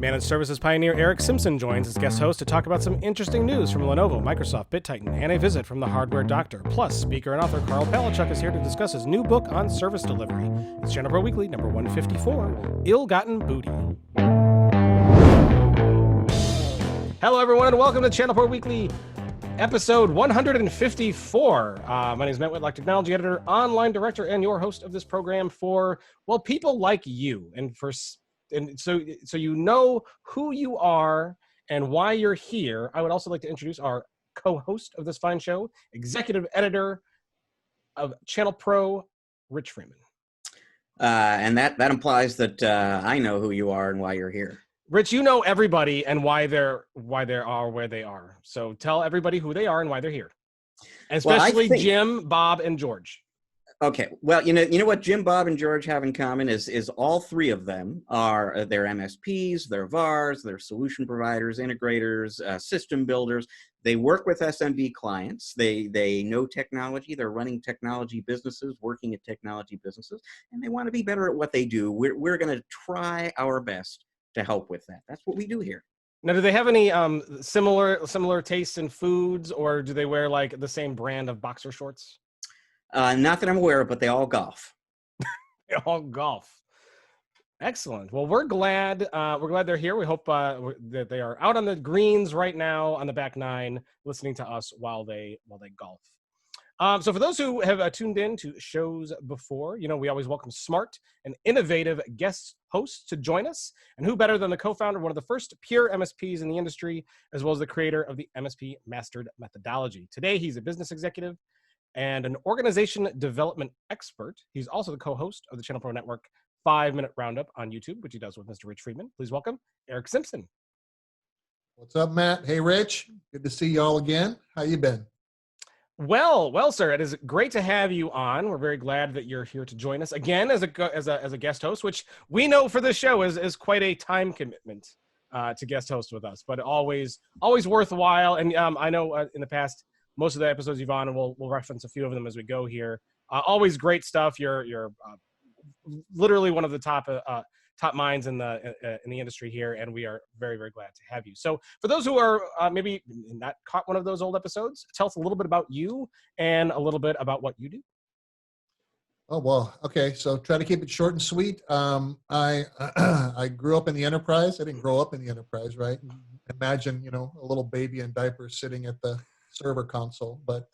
Managed services pioneer Erick Simpson joins as guest host to talk about some interesting news from Lenovo, Microsoft, BitTitan, and a visit from the hardware doctor. Plus, speaker and author Karl Palachuk is here to discuss his new book on service delivery. It's ChannelPro Weekly, number 154, Ill-Gotten Booty. Hello, everyone, and welcome to ChannelPro Weekly, episode 154. My name is Matt Whitlock, technology editor, online director, and your host of this program for, well, people like you. And so you know who you are and why you're here. I would also like to introduce our co-host of this fine show, executive editor of ChannelPro, Rich Freeman. And that implies that I know who you are and why you're here. Rich, you know everybody and why they are where they are. So tell everybody who they are and why they're here, especially Jim, Bob, and George. Okay, well, you know what Jim, Bob, and George have in common is all three of them are their MSPs, their VARs, their solution providers, integrators, system builders. They work with SMB clients. They know technology. They're running technology businesses, working at technology businesses, and they want to be better at what they do. We're going to try our best to help with that. That's what we do here. Now, do they have any similar tastes in foods, or do they wear like the same brand of boxer shorts? Not that I'm aware of, but they all golf. They all golf. Excellent. Well, we're glad they're here. We hope that they are out on the greens right now on the back nine, listening to us while they golf. So for those who have tuned in to shows before, you know, we always welcome smart and innovative guest hosts to join us. And who better than the co-founder, one of the first pure MSPs in the industry, as well as the creator of the MSP Mastered methodology. Today, he's a business executive and an organization development expert. He's also the co-host of the ChannelPro Network 5-Minute Roundup on YouTube, which he does with Mr. Rich Freeman. Please welcome Erick Simpson. What's up, Matt? Hey, Rich. Good to see y'all again. How you been? Well, sir, it is great to have you on. We're very glad that you're here to join us again as a guest host, which we know for this show is quite a time commitment to guest host with us, but always worthwhile. And I know in the past, most of the episodes you've on, and we'll reference a few of them as we go here. Always great stuff. You're literally one of the top minds in the industry here, and we are very, very glad to have you. So for those who are maybe not caught one of those old episodes, tell us a little bit about you and a little bit about what you do. Oh, well, okay. So try to keep it short and sweet. I grew up in the enterprise. I didn't grow up in the enterprise, right? Imagine, a little baby in diapers sitting at the server console, but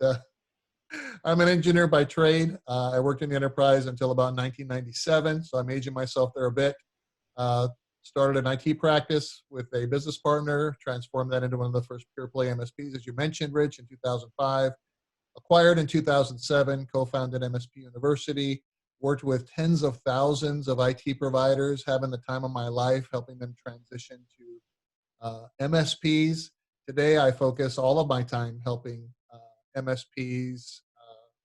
I'm an engineer by trade. I worked in the enterprise until about 1997, so I'm aging myself there a bit. Started an IT practice with a business partner, transformed that into one of the first pure play MSPs, as you mentioned, Rich, in 2005. Acquired in 2007, co-founded MSP University, worked with tens of thousands of IT providers, having the time of my life, helping them transition to MSPs. Today, I focus all of my time helping MSPs,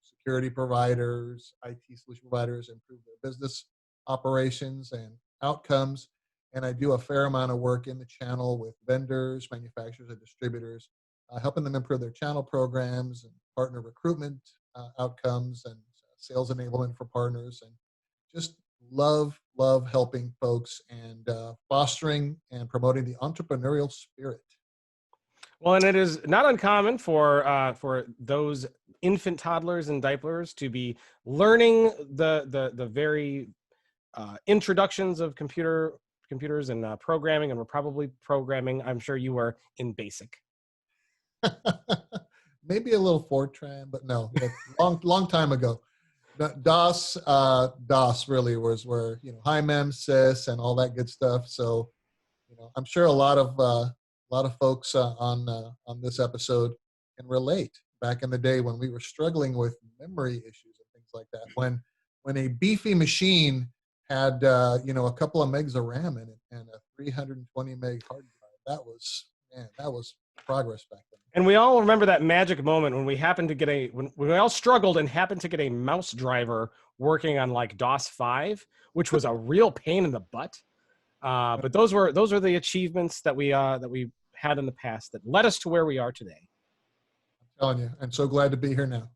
security providers, IT solution providers improve their business operations and outcomes. And I do a fair amount of work in the channel with vendors, manufacturers, and distributors, helping them improve their channel programs and partner recruitment outcomes and sales enablement for partners. And just love helping folks and fostering and promoting the entrepreneurial spirit. Well, and it is not uncommon for those infant toddlers and diapers to be learning the very introductions of computers and programming, and we're probably programming. I'm sure you were in BASIC. Maybe a little Fortran, but no, long time ago. DOS really was where high mem, sys, and all that good stuff. So I'm sure a lot of folks on this episode can relate. Back in the day when we were struggling with memory issues and things like that, when a beefy machine had a couple of megs of RAM in it and a 320 meg hard drive, that was progress back then. And we all remember that magic moment when we happened to get when we all struggled and happened to get a mouse driver working on like DOS 5, which was a real pain in the butt. But those were the achievements that we had in the past that led us to where we are today. I'm telling you, I'm so glad to be here now.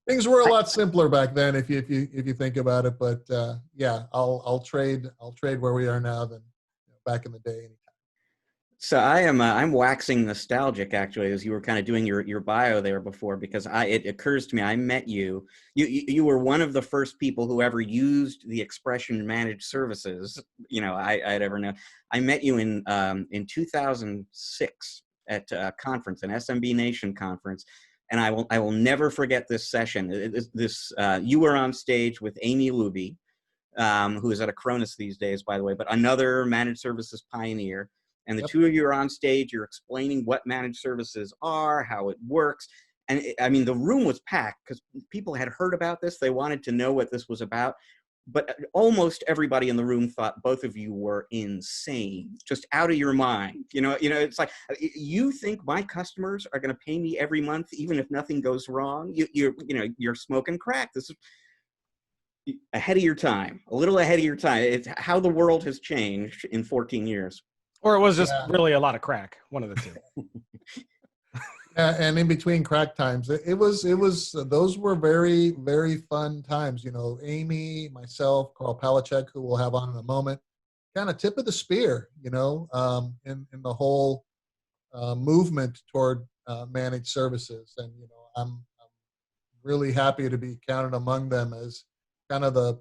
Things were a lot simpler back then, if you think about it. But yeah, I'll trade where we are now than back in the day. So I'm waxing nostalgic, actually, as you were kind of doing your bio there before, because it occurs to me, I met you. You were one of the first people who ever used the expression managed services, I'd ever known. I met you in 2006 at a conference, an SMB Nation conference, and I will never forget this session. You were on stage with Amy Luby, who is at Acronis these days, by the way, but another managed services pioneer. And the two of you are on stage, you're explaining what managed services are, how it works. And I mean, the room was packed because people had heard about this. They wanted to know what this was about. But almost everybody in the room thought both of you were insane, just out of your mind. It's like, you think my customers are going to pay me every month, even if nothing goes wrong? You're smoking crack. This is ahead of your time, a little ahead of your time. It's how the world has changed in 14 years. Or it was just really a lot of crack, one of the two. And in between crack times, it was those were very, very fun times. Amy, myself, Karl Palachuk, who we'll have on in a moment, kind of tip of the spear, in the whole movement toward managed services. And I'm really happy to be counted among them as kind of the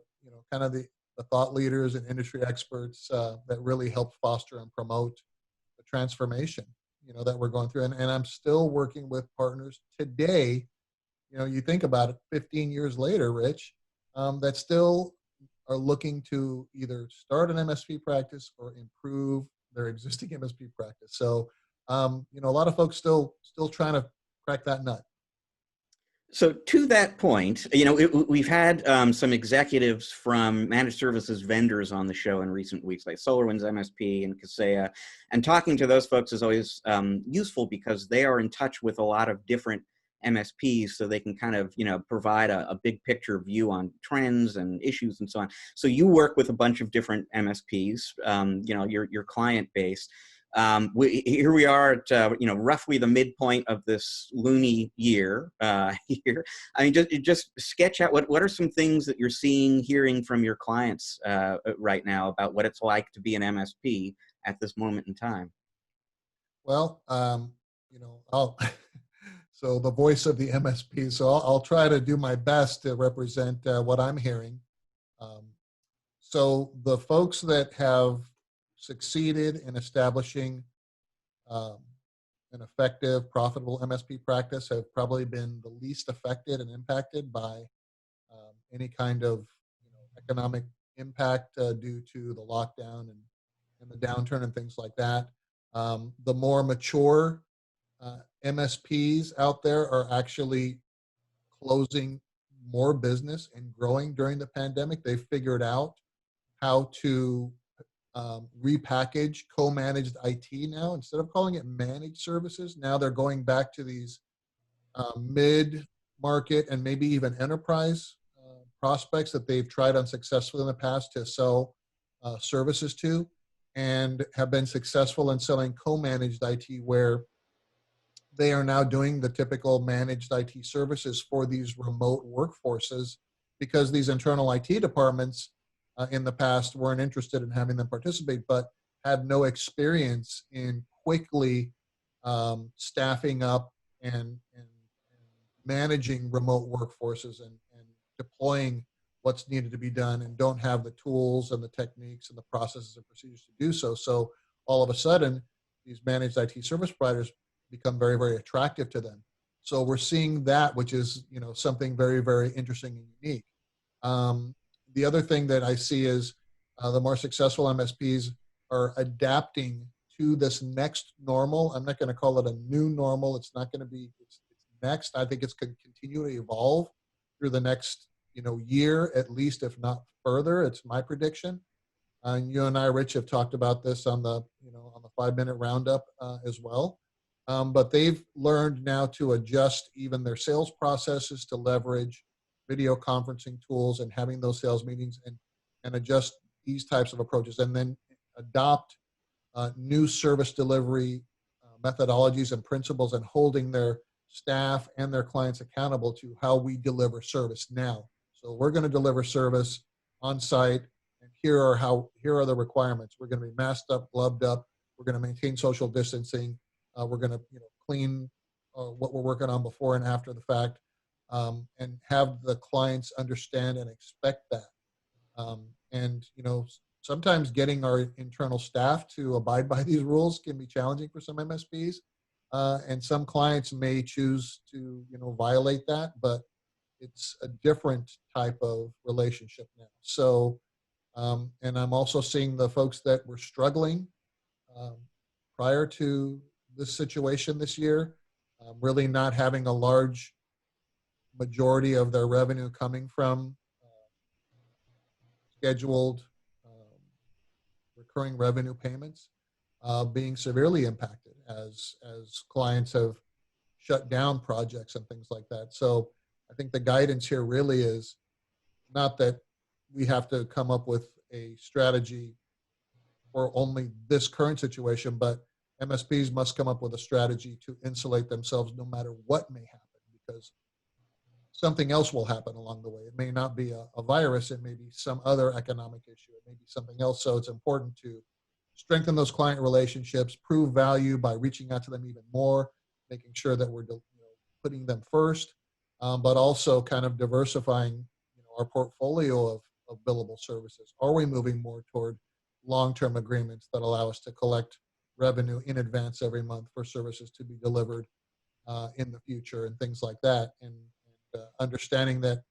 thought leaders and industry experts that really help foster and promote the transformation, that we're going through. And I'm still working with partners today. You think about it, 15 years later, Rich, that still are looking to either start an MSP practice or improve their existing MSP practice. So, a lot of folks still trying to crack that nut. So to that point, we've had some executives from managed services vendors on the show in recent weeks, like SolarWinds, MSP, and Kaseya. And talking to those folks is always useful because they are in touch with a lot of different MSPs, so they can kind of, provide a big picture view on trends and issues and so on. So you work with a bunch of different MSPs, your client base. Here we are at roughly the midpoint of this loony year here. I mean, just sketch out what are some things that you're hearing from your clients right now about what it's like to be an MSP at this moment in time. Well, so the voice of the MSP. So I'll try to do my best to represent what I'm hearing. So the folks that have succeeded in establishing an effective, profitable MSP practice have probably been the least affected and impacted by any kind of economic impact due to the lockdown and the downturn and things like that. The more mature MSPs out there are actually closing more business and growing during the pandemic. They figured out how to repackage co-managed IT now. Instead of calling it managed services, now they're going back to these mid-market and maybe even enterprise prospects that they've tried unsuccessfully in the past to sell services to, and have been successful in selling co-managed IT, where they are now doing the typical managed IT services for these remote workforces, because these internal IT departments in the past weren't interested in having them participate, but had no experience in quickly staffing up and managing remote workforces and deploying what's needed to be done, and don't have the tools and the techniques and the processes and procedures to do so. So all of a sudden, these managed IT service providers become very, very attractive to them. So we're seeing that, which is something very, very interesting and unique. The other thing that I see is the more successful MSPs are adapting to this next normal. I'm not going to call it a new normal. It's not going to be, it's next. I think it's going to continue to evolve through the next, year at least, if not further. It's my prediction. And you and I, Rich, have talked about this on the, on the 5-minute roundup as well. But they've learned now to adjust even their sales processes to leverage video conferencing tools and having those sales meetings and adjust these types of approaches, and then adopt new service delivery methodologies and principles, and holding their staff and their clients accountable to how we deliver service now. So we're going to deliver service on site, and here are the requirements. We're going to be masked up, gloved up. We're going to maintain social distancing. We're going to clean what we're working on before and after the fact, and have the clients understand and expect that. And sometimes getting our internal staff to abide by these rules can be challenging for some MSPs, and some clients may choose to violate that, but it's a different type of relationship now. So, and I'm also seeing the folks that were struggling prior to this situation this year, really not having a large majority of their revenue coming from scheduled recurring revenue payments, being severely impacted as clients have shut down projects and things like that. So I think the guidance here really is not that we have to come up with a strategy for only this current situation, but MSPs must come up with a strategy to insulate themselves no matter what may happen, because something else will happen along the way. It may not be a virus. It may be some other economic issue. It may be something else. So it's important to strengthen those client relationships, prove value by reaching out to them even more, making sure that we're putting them first, but also kind of diversifying our portfolio of billable services. Are we moving more toward long-term agreements that allow us to collect revenue in advance every month for services to be delivered in the future and things like that? And understanding that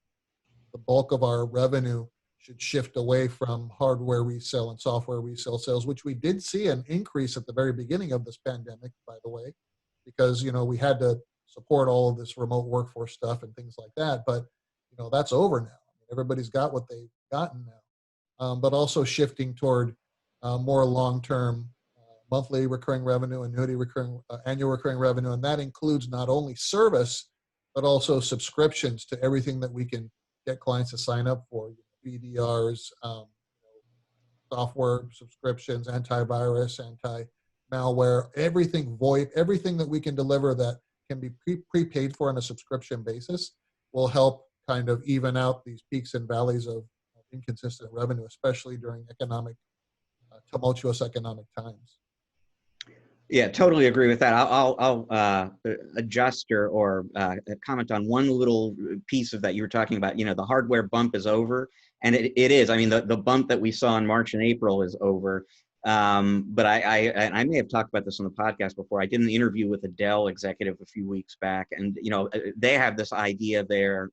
the bulk of our revenue should shift away from hardware resale and software resale sales, which we did see an increase at the very beginning of this pandemic, by the way, because we had to support all of this remote workforce stuff and things like that. But that's over now. Everybody's got what they've gotten now, but also shifting toward more long-term monthly recurring revenue, annuity recurring, annual recurring revenue, and that includes not only service but also subscriptions to everything that we can get clients to sign up for, BDRs, software subscriptions, antivirus, anti-malware, everything VoIP, everything that we can deliver that can be prepaid for on a subscription basis will help kind of even out these peaks and valleys of inconsistent revenue, especially during tumultuous economic times. Yeah, totally agree with that. I'll adjust or comment on one little piece of that you were talking about. The hardware bump is over, and it is. I mean, the bump that we saw in March and April is over. But I may have talked about this on the podcast before. I did an interview with a Dell executive a few weeks back, and they have this idea there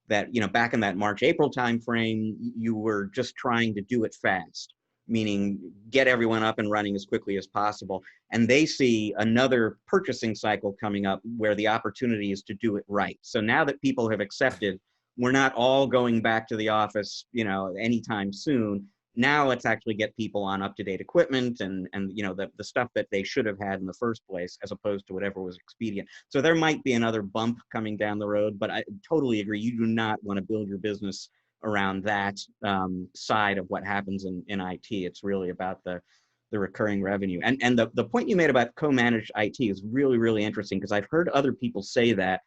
that back in that March-April timeframe, you were just trying to do it fast, meaning get everyone up and running as quickly as possible. And they see another purchasing cycle coming up where the opportunity is to do it right. So now that people have accepted, we're not all going back to the office, anytime soon. Now let's actually get people on up-to-date equipment and the stuff that they should have had in the first place, as opposed to whatever was expedient. So there might be another bump coming down the road, but I totally agree. You do not want to build your business around that side of what happens in IT. It's really about the recurring revenue. And the point you made about co-managed IT is really, really interesting, because I've heard other people say that.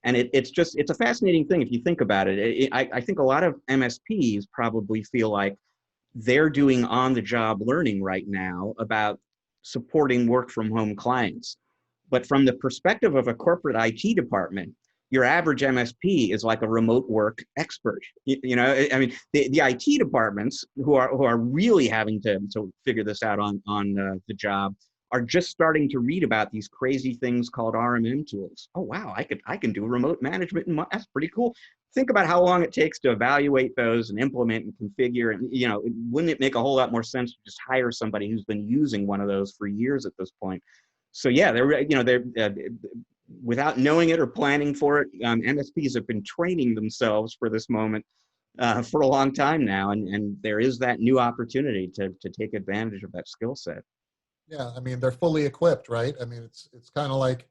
And it's a fascinating thing if you think about it. I think a lot of MSPs probably feel like they're doing on-the-job learning right now about supporting work-from-home clients. But from the perspective of a corporate IT department, your average MSP is like a remote work expert. I mean, the IT departments who are really having to figure this out on the job are just starting to read about these crazy things called RMM tools. Oh wow, I can do remote management, and that's pretty cool. Think about how long it takes to evaluate those and implement and configure. And wouldn't it make a whole lot more sense to just hire somebody who's been using one of those for years at this point? So yeah, they're without knowing it or planning for it, MSPs have been training themselves for this moment for a long time now, and there is that new opportunity to take advantage of that skill set. Yeah, I mean, they're fully equipped, right? I mean, it's kind of like,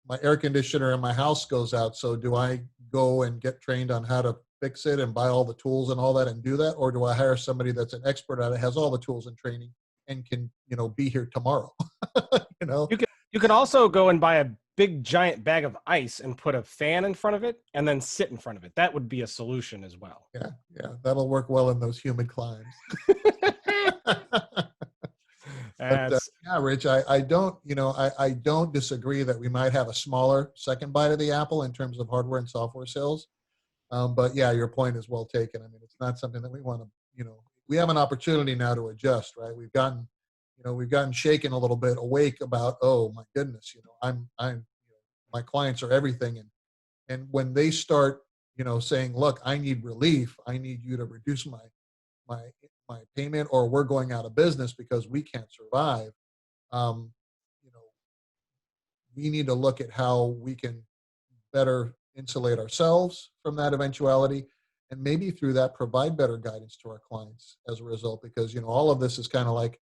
my air conditioner in my house goes out. So do I go and get trained on how to fix it and buy all the tools and all that and do that? Or do I hire somebody that's an expert at it, has all the tools and training, and can, be here tomorrow? You You could also go and buy a big giant bag of ice and put a fan in front of it and then sit in front of it. That would be a solution as well. Yeah, that'll work well in those humid climes. But That's yeah, Rich, I don't, I don't disagree that we might have a smaller second bite of the apple in terms of hardware and software sales. But yeah, your point is well taken. I mean, it's not something that we want to, we have an opportunity now to adjust, right? We've gotten shaken a little bit, awake about, oh my goodness, my clients are everything, and when they start, saying, look, I need relief, I need you to reduce my my payment, or we're going out of business because we can't survive. Um, you know, we need to look at how we can better insulate ourselves from that eventuality, and maybe through that provide better guidance to our clients as a result. Because all of this is kind of like,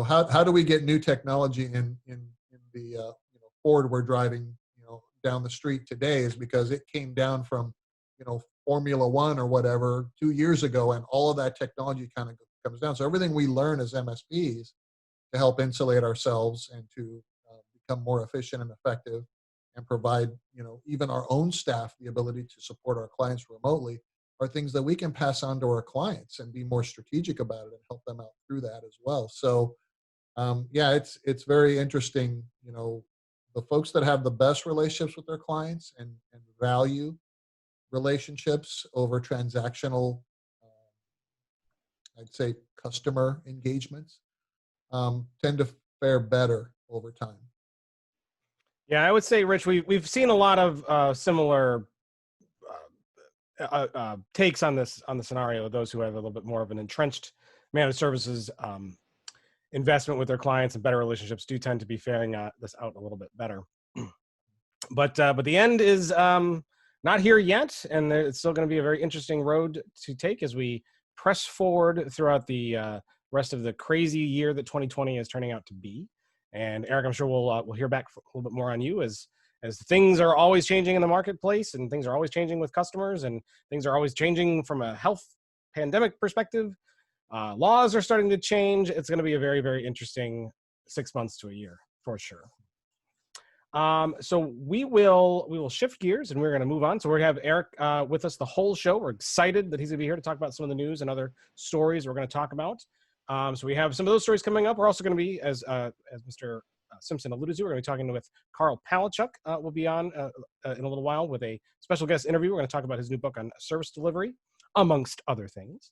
how do we get new technology in the Ford we're driving down the street today, is because it came down from Formula One or whatever 2 years ago, and all of that technology kind of comes down. So everything we learn as MSPs to help insulate ourselves and to become more efficient and effective, and provide even our own staff the ability to support our clients remotely, are things that we can pass on to our clients and be more strategic about it and help them out through that as well. So yeah, it's very interesting. The folks that have the best relationships with their clients and value relationships over transactional, I'd say customer engagements, tend to fare better over time. Yeah, I would say, Rich, we've seen a lot of similar takes on the scenario. Those who have a little bit more of an entrenched managed services investment with their clients and better relationships do tend to be faring this out a little bit better. But the end is not here yet, and it's still going to be a very interesting road to take as we press forward throughout the rest of the crazy year that 2020 is turning out to be. And Eric, I'm sure we'll hear back a little bit more on you as things are always changing in the marketplace, and things are always changing with customers, and things are always changing from a health pandemic perspective. Laws are starting to change. It's going to be a very, very interesting 6 months to a year for sure. So we will shift gears, and we're going to move on. So we're going to have Eric with us the whole show. We're excited that he's going to be here to talk about some of the news and other stories we're going to talk about. So we have some of those stories coming up. We're also going to be, as Mr. Simpson alluded to, we're going to be talking with Karl Palachuk. Will be on in a little while with a special guest interview. We're going to talk about his new book on service delivery, amongst other things.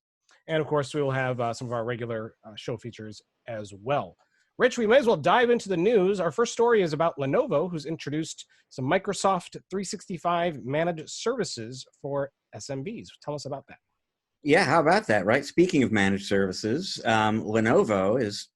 And of course, we will have some of our regular show features as well. Rich, we may as well dive into the news. Our first story is about Lenovo, who's introduced some Microsoft 365 managed services for SMBs. Tell us about that. Yeah, how about that, right? Speaking of managed services, Lenovo is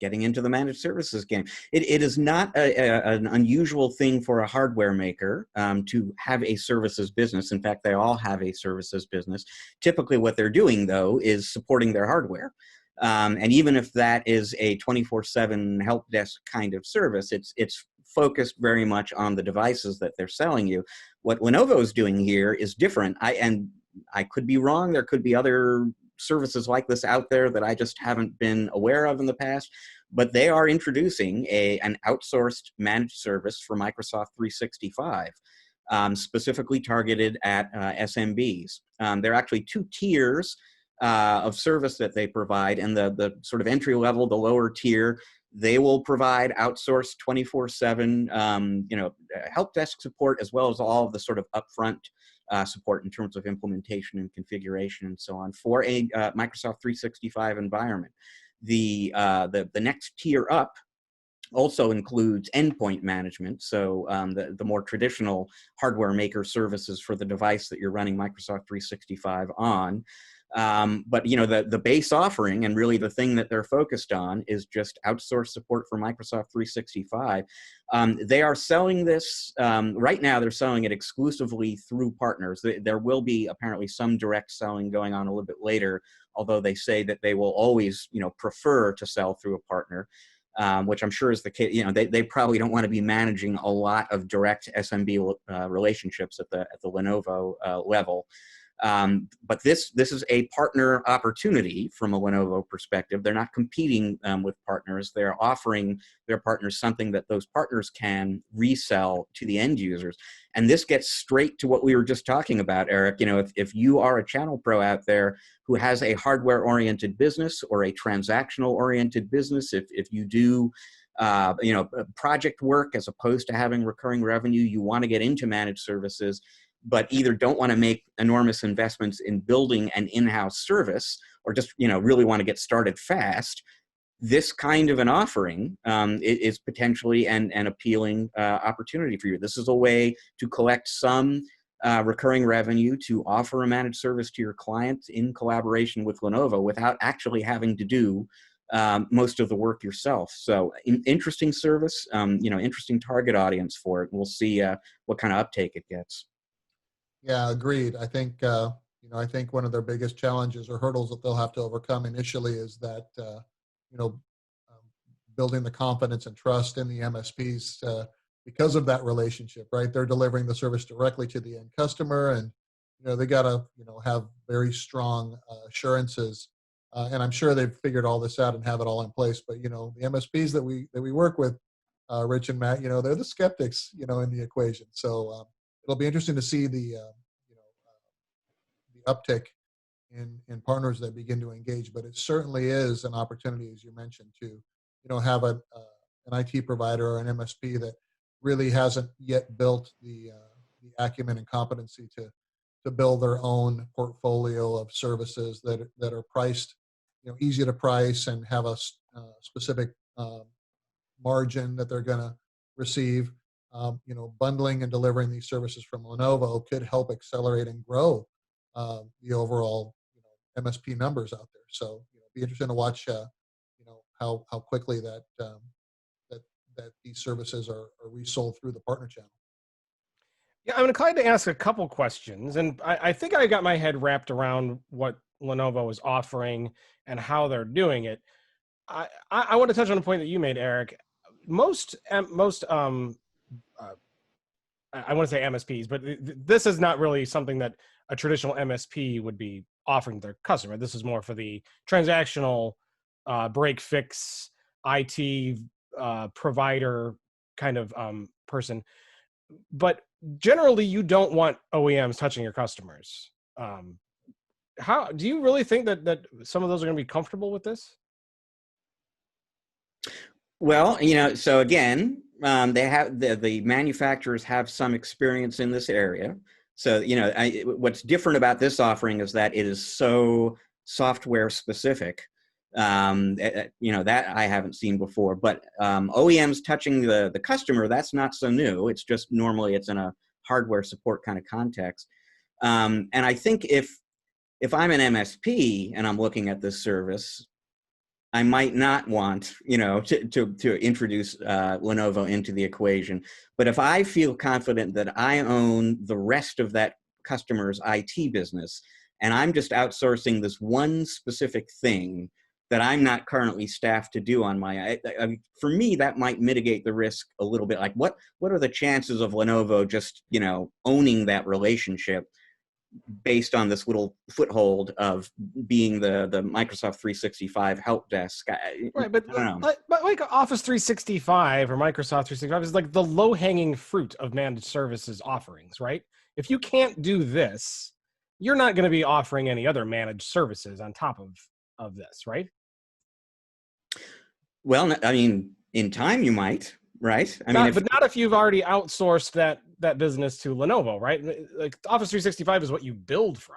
getting into the managed services game. It is not an unusual thing for a hardware maker to have a services business. In fact, they all have a services business. Typically what they're doing, though, is supporting their hardware. And even if that is a 24/7 help desk kind of service, it's focused very much on the devices that they're selling you. What Lenovo is doing here is different. I could be wrong. There could be other services like this out there that I just haven't been aware of in the past, but they are introducing an outsourced managed service for Microsoft 365, specifically targeted at SMBs. There are actually two tiers of service that they provide, and the sort of entry level, the lower tier, they will provide outsourced 24/7, help desk support, as well as all of the sort of upfront support in terms of implementation and configuration and so on for a Microsoft 365 environment. The next tier up also includes endpoint management, so the more traditional hardware maker services for the device that you're running Microsoft 365 on. But the base offering, and really the thing that they're focused on, is just outsourced support for Microsoft 365. They are selling this right now. They're selling it exclusively through partners. There will be apparently some direct selling going on a little bit later, although they say that they will always prefer to sell through a partner. Which I'm sure is the case. They probably don't want to be managing a lot of direct SMB relationships at the Lenovo level. But this is a partner opportunity from a Lenovo perspective. They're not competing with partners. They're offering their partners something that those partners can resell to the end users. And this gets straight to what we were just talking about, Eric. You know, if you are a ChannelPro out there who has a hardware-oriented business or a transactional-oriented business, if you do you know, project work as opposed to having recurring revenue, you want to get into managed services, but either don't want to make enormous investments in building an in-house service, or just, you know, really want to get started fast, this kind of an offering is potentially an appealing opportunity for you. This is a way to collect some recurring revenue to offer a managed service to your client in collaboration with Lenovo without actually having to do most of the work yourself. So interesting service, you know, interesting target audience for it. We'll see what kind of uptake it gets. Yeah, agreed. I think, you know, I think one of their biggest challenges or hurdles that they'll have to overcome initially is that, you know, building the confidence and trust in the MSPs because of that relationship, right? They're delivering the service directly to the end customer, and, you know, they got to, you know, have very strong assurances. And I'm sure they've figured all this out and have it all in place. But, you know, the MSPs that we work with, Rich and Matt, you know, they're the skeptics, you know, in the equation. So it'll be interesting to see the, you know, the uptick in partners that begin to engage. But it certainly is an opportunity, as you mentioned, to, you know, have an IT provider or an MSP that really hasn't yet built the acumen and competency to build their own portfolio of services that are priced, you know, easy to price and have a specific margin that they're going to receive. You know, bundling and delivering these services from Lenovo could help accelerate and grow the overall, you know, MSP numbers out there. So, you know, be interesting to watch, you know, how quickly that these services are resold through the partner channel. Yeah, I'm inclined to ask a couple questions, and I think I got my head wrapped around what Lenovo is offering and how they're doing it. I want to touch on a point that you made, Eric. Most I want to say MSPs, but this is not really something that a traditional MSP would be offering their customer. This is more for the transactional break fix IT provider kind of person. But generally, you don't want OEMs touching your customers. How do you really think that some of those are going to be comfortable with this? Well, you know, so again, they have the manufacturers have some experience in this area. So, you know, what's different about this offering is that it is so software specific. You know, that I haven't seen before. But OEMs touching the customer, that's not so new. It's just normally it's in a hardware support kind of context. And I think if I'm an MSP and I'm looking at this service, I might not want, you know, to introduce Lenovo into the equation. But if I feel confident that I own the rest of that customer's IT business, and I'm just outsourcing this one specific thing that I'm not currently staffed to do on my, for me, that might mitigate the risk a little bit. Like, what are the chances of Lenovo just, you know, owning that relationship based on this little foothold of being the Microsoft 365 help desk? Right, but like Office 365 or Microsoft 365 is like the low-hanging fruit of managed services offerings, right? If you can't do this, you're not going to be offering any other managed services on top of this, right? Well, I mean, in time you might, right? I mean, but not if you've already outsourced that business to Lenovo, right? Like Office 365 is what you build from.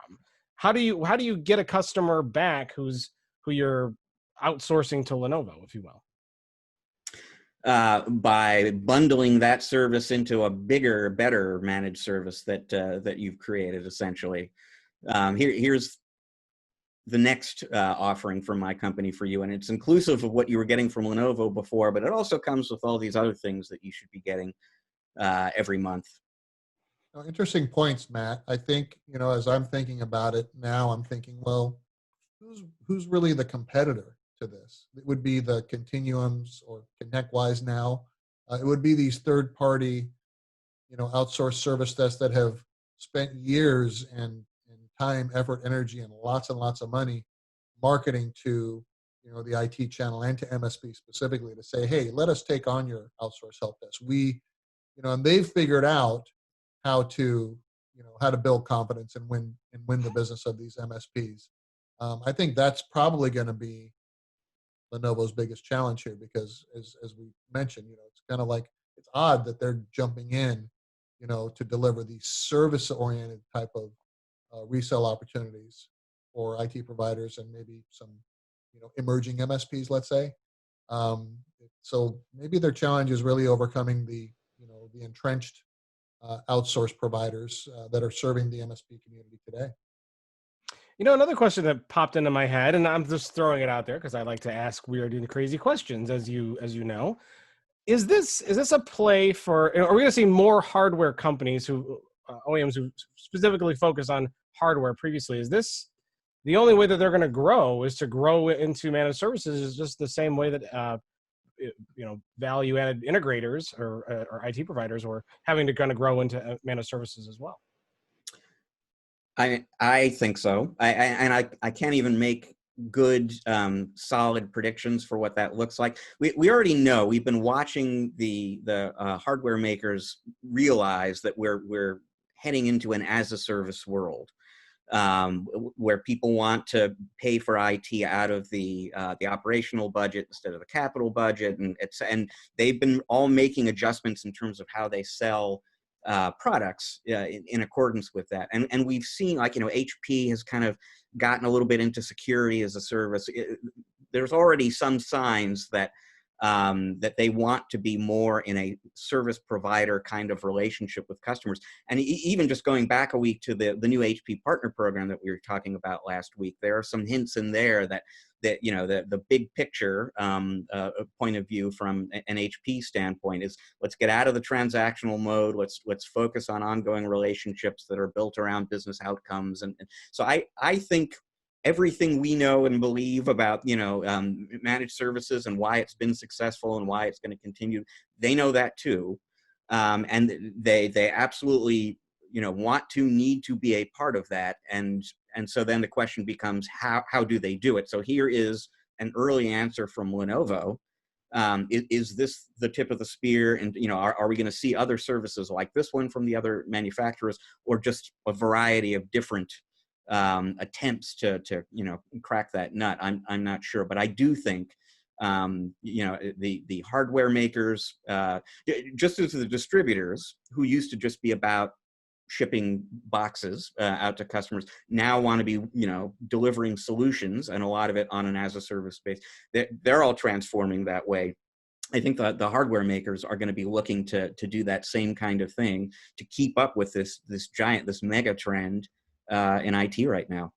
How do you get a customer back who you're outsourcing to Lenovo, if you will? By bundling that service into a bigger, better managed service that you've created, essentially. Here's the next offering from my company for you, and it's inclusive of what you were getting from Lenovo before, but it also comes with all these other things that you should be getting every month. Interesting points, Matt. I think, you know, as I'm thinking about it now, I'm thinking, well, who's really the competitor to this? It would be the Continuums or ConnectWise now. It would be these third-party, you know, outsourced service desks that have spent years and time, effort, energy, and lots of money marketing to, the IT channel and to MSP specifically to say, hey, let us take on your outsource help desk. And they've figured out how to, how to build confidence and win the business of these MSPs. I think that's probably going to be Lenovo's biggest challenge here, because as we mentioned, it's kind of like, it's odd that they're jumping in, to deliver these service-oriented type of resale opportunities for IT providers and maybe some, emerging MSPs, let's say. So maybe their challenge is really overcoming the entrenched outsource providers that are serving the MSP community today. Another question that popped into my head, and I'm just throwing it out there because I like to ask weird and crazy questions, as you know. Is this a play for? Are we going to see more hardware companies who OEMs who specifically focus on hardware previously? Is this the only way that they're going to grow? Is to grow into managed services? Is just the same way that value-added integrators or IT providers were having to kind of grow into managed services as well? I think so. I can't even make good solid predictions for what that looks like. We already know. We've been watching the hardware makers realize that we're heading into an as-a-service world, where people want to pay for IT out of the operational budget instead of the capital budget, and they've been all making adjustments in terms of how they sell products in accordance with that. And we've seen, like, HP has kind of gotten a little bit into security as a service. There's already some signs that that they want to be more in a service provider kind of relationship with customers. And even just going back a week to the new HP partner program that we were talking about last week, there are some hints in there that the big picture point of view from an HP standpoint is, let's get out of the transactional mode. Let's focus on ongoing relationships that are built around business outcomes. And so I think everything we know and believe about managed services and why it's been successful and why it's going to continue, they know that too, and they absolutely need to be a part of that. And so then the question becomes, how do they do it? So here is an early answer from Lenovo. Is this the tip of the spear? And are we going to see other services like this one from the other manufacturers, or just a variety of different attempts to crack that nut? I'm not sure, but I do think the hardware makers, just as the distributors who used to just be about shipping boxes out to customers, now want to be delivering solutions, and a lot of it on an as-a-service base. They're all transforming that way. I think the hardware makers are going to be looking to do that same kind of thing to keep up with this mega trend in IT right now.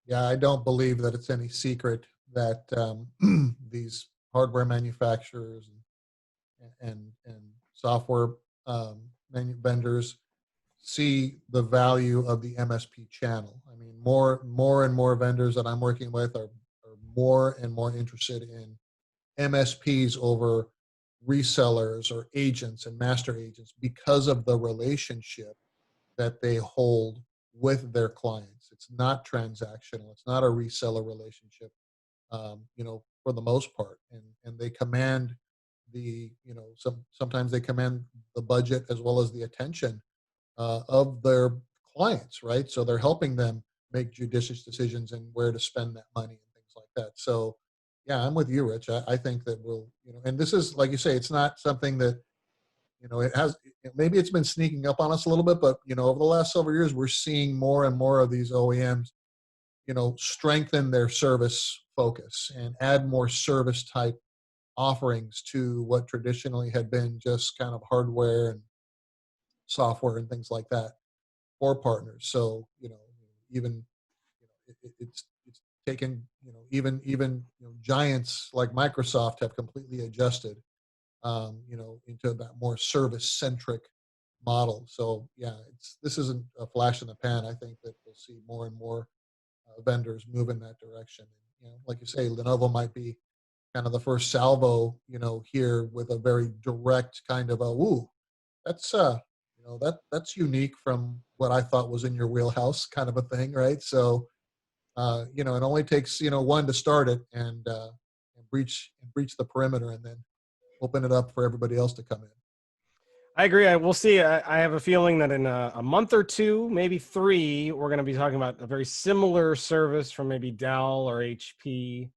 Yeah, I don't believe that it's any secret that these hardware manufacturers and software vendors see the value of the MSP channel. I mean, more and more vendors that I'm working with are more and more interested in MSPs over resellers or agents and master agents, because of the relationship that they hold with their clients. It's not transactional. It's not a reseller relationship, for the most part. And they command sometimes they command the budget as well as the attention of their clients, right? So they're helping them make judicious decisions and where to spend that money and things like that. So yeah, I'm with you, Rich. I think that we'll, and this is, like you say, it's not something that, it has, maybe it's been sneaking up on us a little bit, but, over the last several years, we're seeing more and more of these OEMs, strengthen their service focus and add more service type offerings to what traditionally had been just kind of hardware and software and things like that for partners. So, even it's taken, even giants like Microsoft have completely adjusted, into that more service-centric model. So yeah, this isn't a flash in the pan. I think that we'll see more and more vendors move in that direction. Like you say, Lenovo might be kind of the first salvo, here with a very direct kind of that's that's unique from what I thought was in your wheelhouse, kind of a thing, right? So, it only takes one to start it and breach the perimeter, and then open it up for everybody else to come in. I agree. We'll see. I have a feeling that in a month or two, maybe 3, we're going to be talking about a very similar service from maybe Dell or HP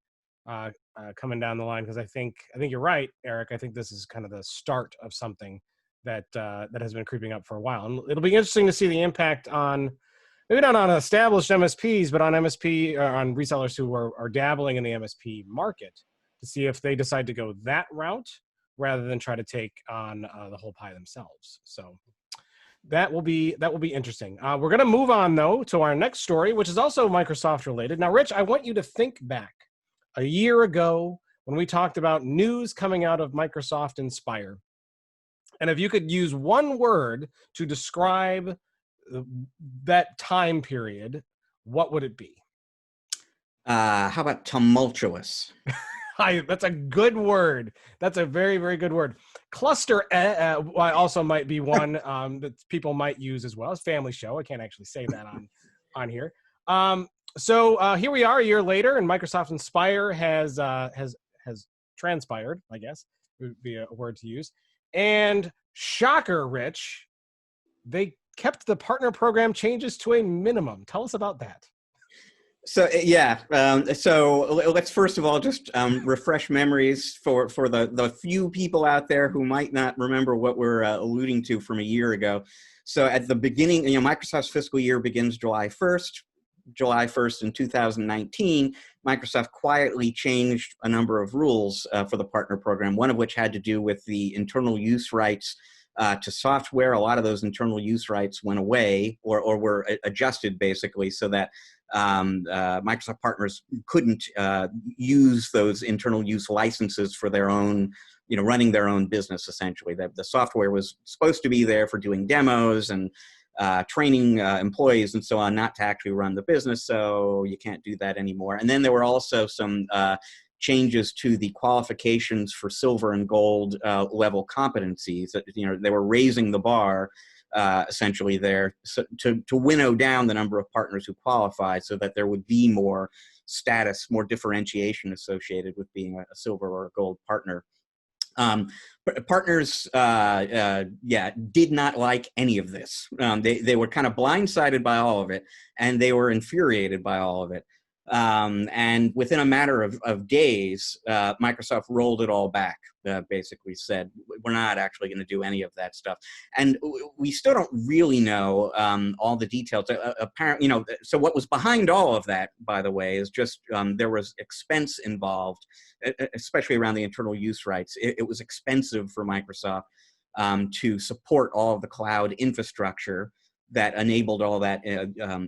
coming down the line. Because I think you're right, Eric. I think this is kind of the start of something that has been creeping up for a while, and it'll be interesting to see the impact on maybe not on established MSPs, but on MSP or on resellers who are dabbling in the MSP market to see if they decide to go that route rather than try to take on the whole pie themselves. So that will be interesting. We're going to move on though to our next story, which is also Microsoft related. Now, Rich, I want you to think back a year ago when we talked about news coming out of Microsoft Inspire. And if you could use one word to describe that time period, what would it be? How about tumultuous? That's a good word. That's a very, very good word. Cluster also might be one that people might use as well as family show. I can't actually say that on here. So here we are a year later, and Microsoft Inspire has transpired, I guess would be a word to use. And shocker, Rich, they kept the partner program changes to a minimum. Tell us about that. So yeah, so let's first of all just refresh memories for the few people out there who might not remember what we're alluding to from a year ago. So at the beginning, Microsoft's fiscal year begins July 1st in 2019. Microsoft quietly changed a number of rules for the partner program, one of which had to do with the internal use rights to software. A lot of those internal use rights went away or were adjusted basically so that Microsoft partners couldn't use those internal use licenses for their own, running their own business essentially. The software was supposed to be there for doing demos and training employees and so on, not to actually run the business, so you can't do that anymore. And then there were also some changes to the qualifications for silver and gold level competencies. That they were raising the bar essentially there to winnow down the number of partners who qualify, so that there would be more status, more differentiation associated with being a silver or a gold partner. Partners, did not like any of this. They were kind of blindsided by all of it, and they were infuriated by all of it. And within a matter of days, Microsoft rolled it all back, basically said, we're not actually going to do any of that stuff. And we still don't really know all the details. Apparently, so what was behind all of that, by the way, is just there was expense involved, especially around the internal use rights. It was expensive for Microsoft to support all of the cloud infrastructure that enabled all that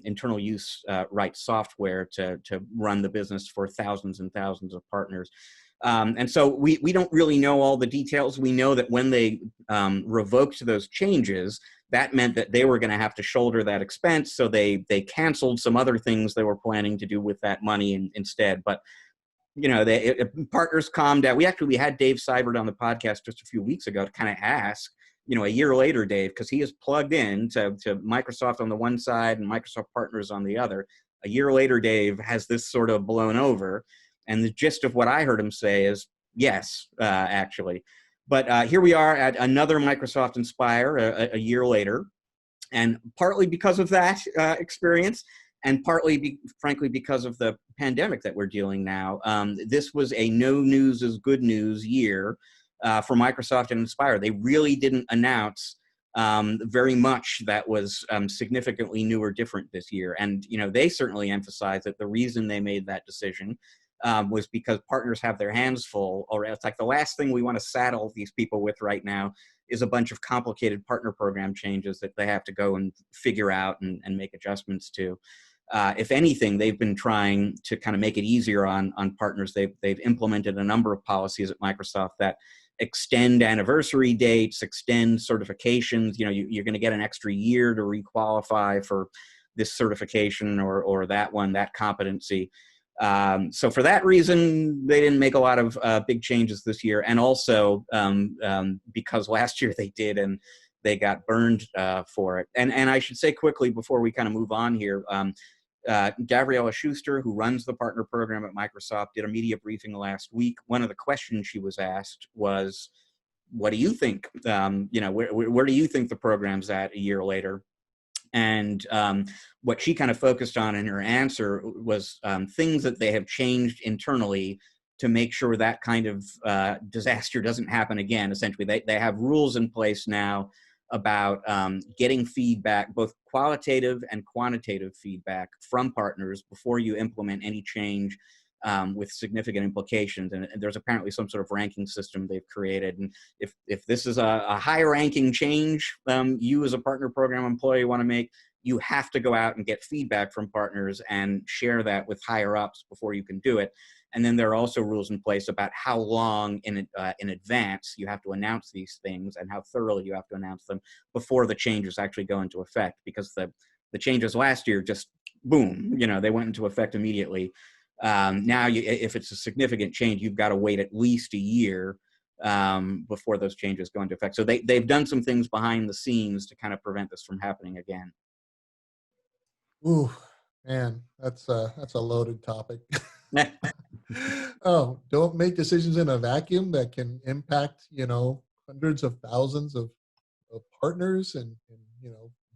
internal use rights software to run the business for thousands and thousands of partners. And so we don't really know all the details. We know that when they revoked those changes, that meant that they were going to have to shoulder that expense. So they canceled some other things they were planning to do with that money instead. But partners calmed down. We had Dave Seibert on the podcast just a few weeks ago to kind of ask, a year later, Dave, because he is plugged in to Microsoft on the one side and Microsoft partners on the other. A year later, Dave, has this sort of blown over? And the gist of what I heard him say is yes, actually. But here we are at another Microsoft Inspire a year later. And partly because of that experience, and partly, frankly, because of the pandemic that we're dealing now, this was a no news is good news year for Microsoft and Inspire. They really didn't announce very much that was significantly new or different this year. And, they certainly emphasized that the reason they made that decision was because partners have their hands full, or it's like the last thing we want to saddle these people with right now is a bunch of complicated partner program changes that they have to go and figure out and make adjustments to. If anything, they've been trying to kind of make it easier on partners. They've implemented a number of policies at Microsoft that extend anniversary dates, extend certifications. You're going to get an extra year to requalify for this certification or that competency. So for that reason, they didn't make a lot of big changes this year. And also because last year they did, and they got burned for it. And I should say quickly before we kind of move on here, Gabriella Schuster, who runs the partner program at Microsoft, did a media briefing last week. One of the questions she was asked was, what do you think? Where do you think the program's at a year later? And what she kind of focused on in her answer was things that they have changed internally to make sure that kind of disaster doesn't happen again. Essentially, they have rules in place now about getting feedback, both qualitative and quantitative feedback from partners before you implement any change with significant implications. And there's apparently some sort of ranking system they've created. And if this is a high ranking change you as a partner program employee want to make, you have to go out and get feedback from partners and share that with higher ups before you can do it. And then there are also rules in place about how long in advance you have to announce these things and how thoroughly you have to announce them before the changes actually go into effect, because the changes last year just, boom, they went into effect immediately. Now, if it's a significant change, you've got to wait at least a year before those changes go into effect. So they've done some things behind the scenes to kind of prevent this from happening again. Ooh, man, that's a loaded topic. Oh, don't make decisions in a vacuum that can impact, hundreds of thousands of partners and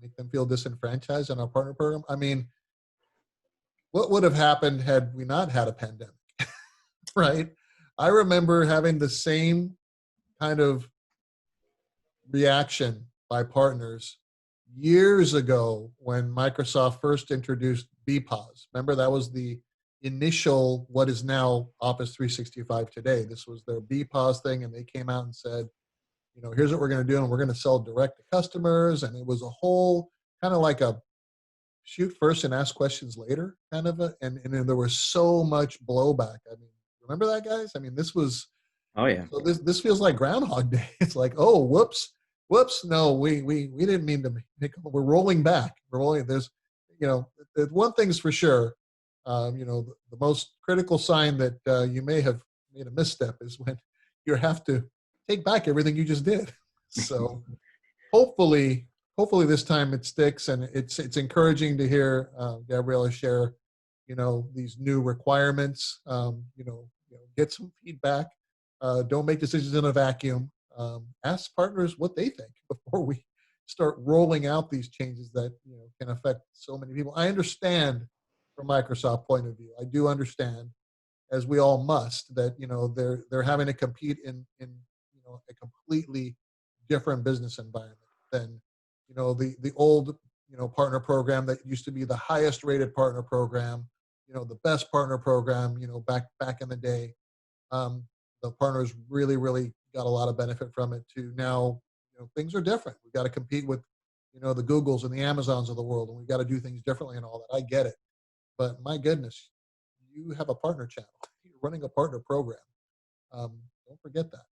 make them feel disenfranchised in our partner program. I mean, what would have happened had we not had a pandemic, right? I remember having the same kind of reaction by partners years ago when Microsoft first introduced BPOS. Remember, that was the initial, what is now Office 365 today. This was their BPOS thing, and they came out and said, here's what we're going to do, and we're going to sell direct to customers. And it was a whole kind of like a shoot first and ask questions later kind of and there was so much blowback. I mean, remember that, guys? I mean, this was, oh yeah. So this feels like Groundhog Day. It's like, oh, whoops, no, we didn't mean to make, we're rolling back. There's, one thing's for sure, the most critical sign that you may have made a misstep is when you have to take back everything you just did. So hopefully this time it sticks, and it's encouraging to hear Gabriella share, these new requirements. Get some feedback. Don't make decisions in a vacuum. Ask partners what they think before we start rolling out these changes that can affect so many people. I understand from Microsoft point of view. I do understand, as we all must, that they're having to compete in a completely different business environment than the old partner program that used to be the highest rated partner program, the best partner program, back in the day. The partners really got a lot of benefit from it. To now, things are different. We've got to compete with the Googles and the Amazons of the world, and we've got to do things differently and all that. I get it, but my goodness, you have a partner channel. You're running a partner program. Don't forget that.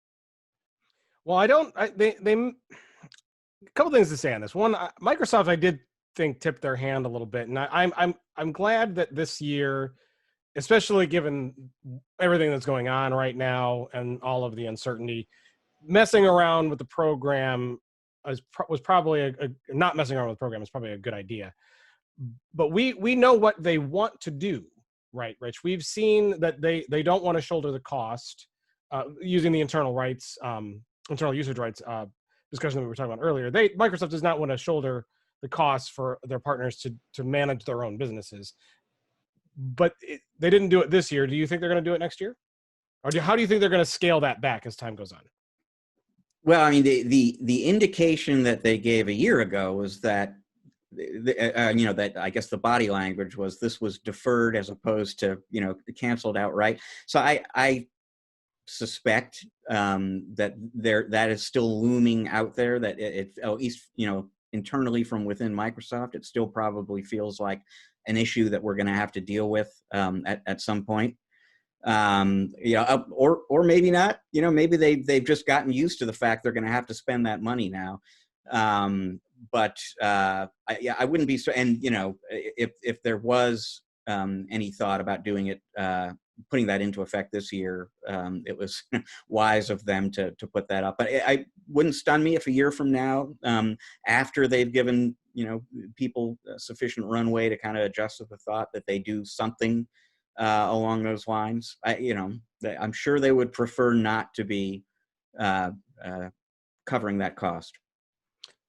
Well, a couple things to say on this. One, Microsoft, I did think tipped their hand a little bit, and I'm glad that this year, especially given everything that's going on right now and all of the uncertainty, messing around with the program was probably not messing around with the program is probably a good idea. But we know what they want to do, right, Rich? We've seen that they don't want to shoulder the cost using the internal usage rights discussion that we were talking about earlier. Microsoft does not want to shoulder the costs for their partners to manage their own businesses. But they didn't do it this year. Do you think they're going to do it next year? Or how do you think they're going to scale that back as time goes on? Well, I mean, the indication that they gave a year ago was that, that I guess the body language was this was deferred as opposed to, canceled outright. So I suspect that is still looming out there, that it at least, internally from within Microsoft, it still probably feels like an issue that we're going to have to deal with at some point. Or maybe not, maybe they've just gotten used to the fact they're going to have to spend that money now. But I wouldn't be so, and if there was any thought about doing it putting that into effect this year. It was wise of them to put that up. But I wouldn't stun me if a year from now, after they've given people sufficient runway to kind of adjust to the thought, that they do something along those lines. I'm sure they would prefer not to be covering that cost.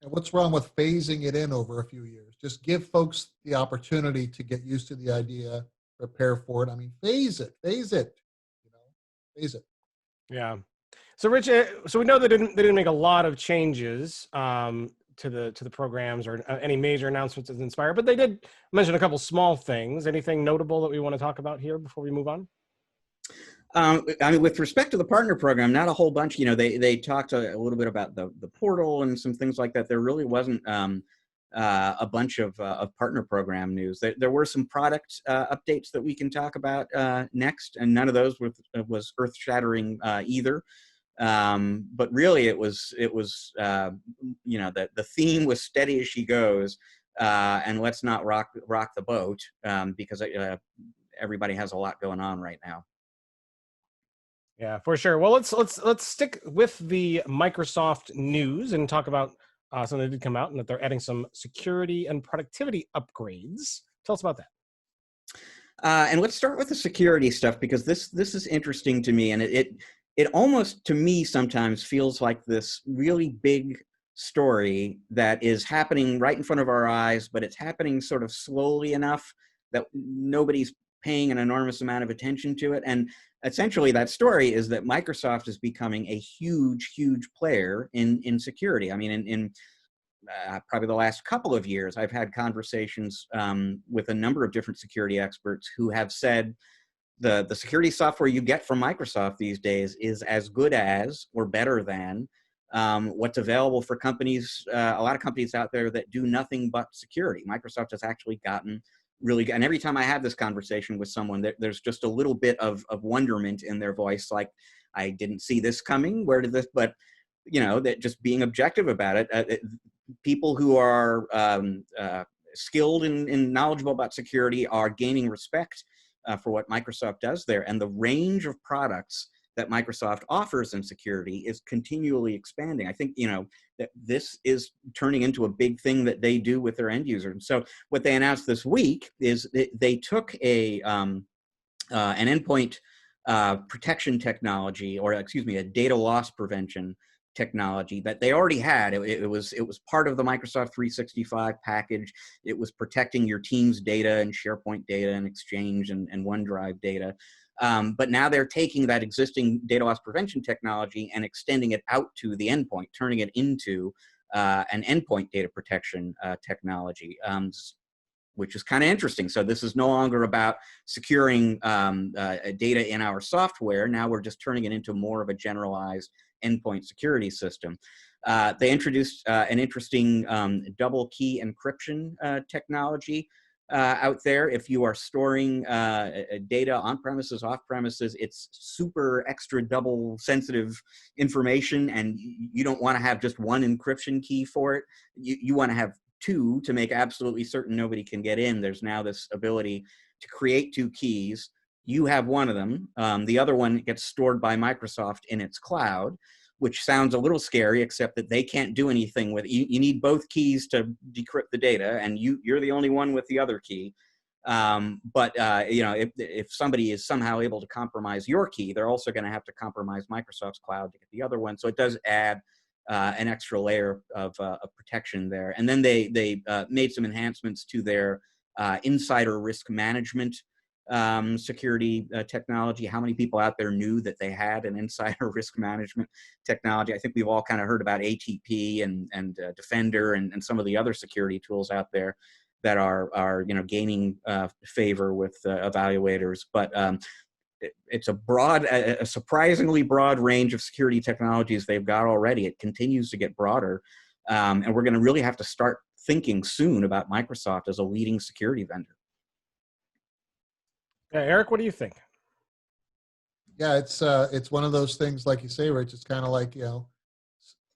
And what's wrong with phasing it in over a few years? Just give folks the opportunity to get used to the idea, prepare for it. I mean, phase it, phase it. Yeah. So Rich, so we know they didn't make a lot of changes to the programs or any major announcements as Inspire, but they did mention a couple small things. Anything notable that we want to talk about here before we move on? I mean, with respect to the partner program, not a whole bunch. They talked a little bit about the portal and some things like that. There really wasn't a bunch of partner program news. There were some product updates that we can talk about next, and none of those was earth-shattering either. But really, it was the theme was steady as she goes, and let's not rock the boat, because everybody has a lot going on right now. Yeah, for sure. Well, let's stick with the Microsoft news and talk about something that did come out, and that they're adding some security and productivity upgrades. Tell us about that. And let's start with the security stuff, because this is interesting to me, and it almost, to me, sometimes feels like this really big story that is happening right in front of our eyes, but it's happening sort of slowly enough that nobody's paying an enormous amount of attention to it. And essentially, that story is that Microsoft is becoming a huge player in security. I mean, in probably the last couple of years, I've had conversations with a number of different security experts who have said the security software you get from Microsoft these days is as good as or better than what's available for companies, a lot of companies out there that do nothing but security. Microsoft has actually gotten really good. And every time I have this conversation with someone, there's just a little bit of wonderment in their voice, like, I didn't see this coming. Where did this? But that just being objective about it, people who are skilled and knowledgeable about security are gaining respect for what Microsoft does there. And the range of products that Microsoft offers in security is continually expanding. I think, that this is turning into a big thing that they do with their end users. So what they announced this week is that they took an endpoint protection technology, or excuse me, a data loss prevention technology that they already had. It was part of the Microsoft 365 package. It was protecting your team's data and SharePoint data and Exchange and OneDrive data. But now they're taking that existing data loss prevention technology and extending it out to the endpoint, turning it into an endpoint data protection technology, which is kind of interesting. So this is no longer about securing data in our software. Now we're just turning it into more of a generalized endpoint security system. They introduced an interesting double key encryption technology out there. If you are storing data on premises, off premises, it's super extra double sensitive information, and you don't want to have just one encryption key for it. You want to have two to make absolutely certain nobody can get in. There's now this ability to create two keys. You have one of them. The other one gets stored by Microsoft in its cloud, which sounds a little scary, except that they can't do anything with it. You need both keys to decrypt the data, and you're the only one with the other key. But if somebody is somehow able to compromise your key, they're also going to have to compromise Microsoft's cloud to get the other one. So it does add an extra layer of protection there. And then they made some enhancements to their insider risk management security technology. How many people out there knew that they had an insider risk management technology? I think we've all kind of heard about ATP and Defender and some of the other security tools out there that are gaining favor with evaluators. But it's a surprisingly broad range of security technologies they've got already. It continues to get broader, and we're going to really have to start thinking soon about Microsoft as a leading security vendor. Eric, what do you think? Yeah, it's one of those things, like you say, Rich. It's kind of like,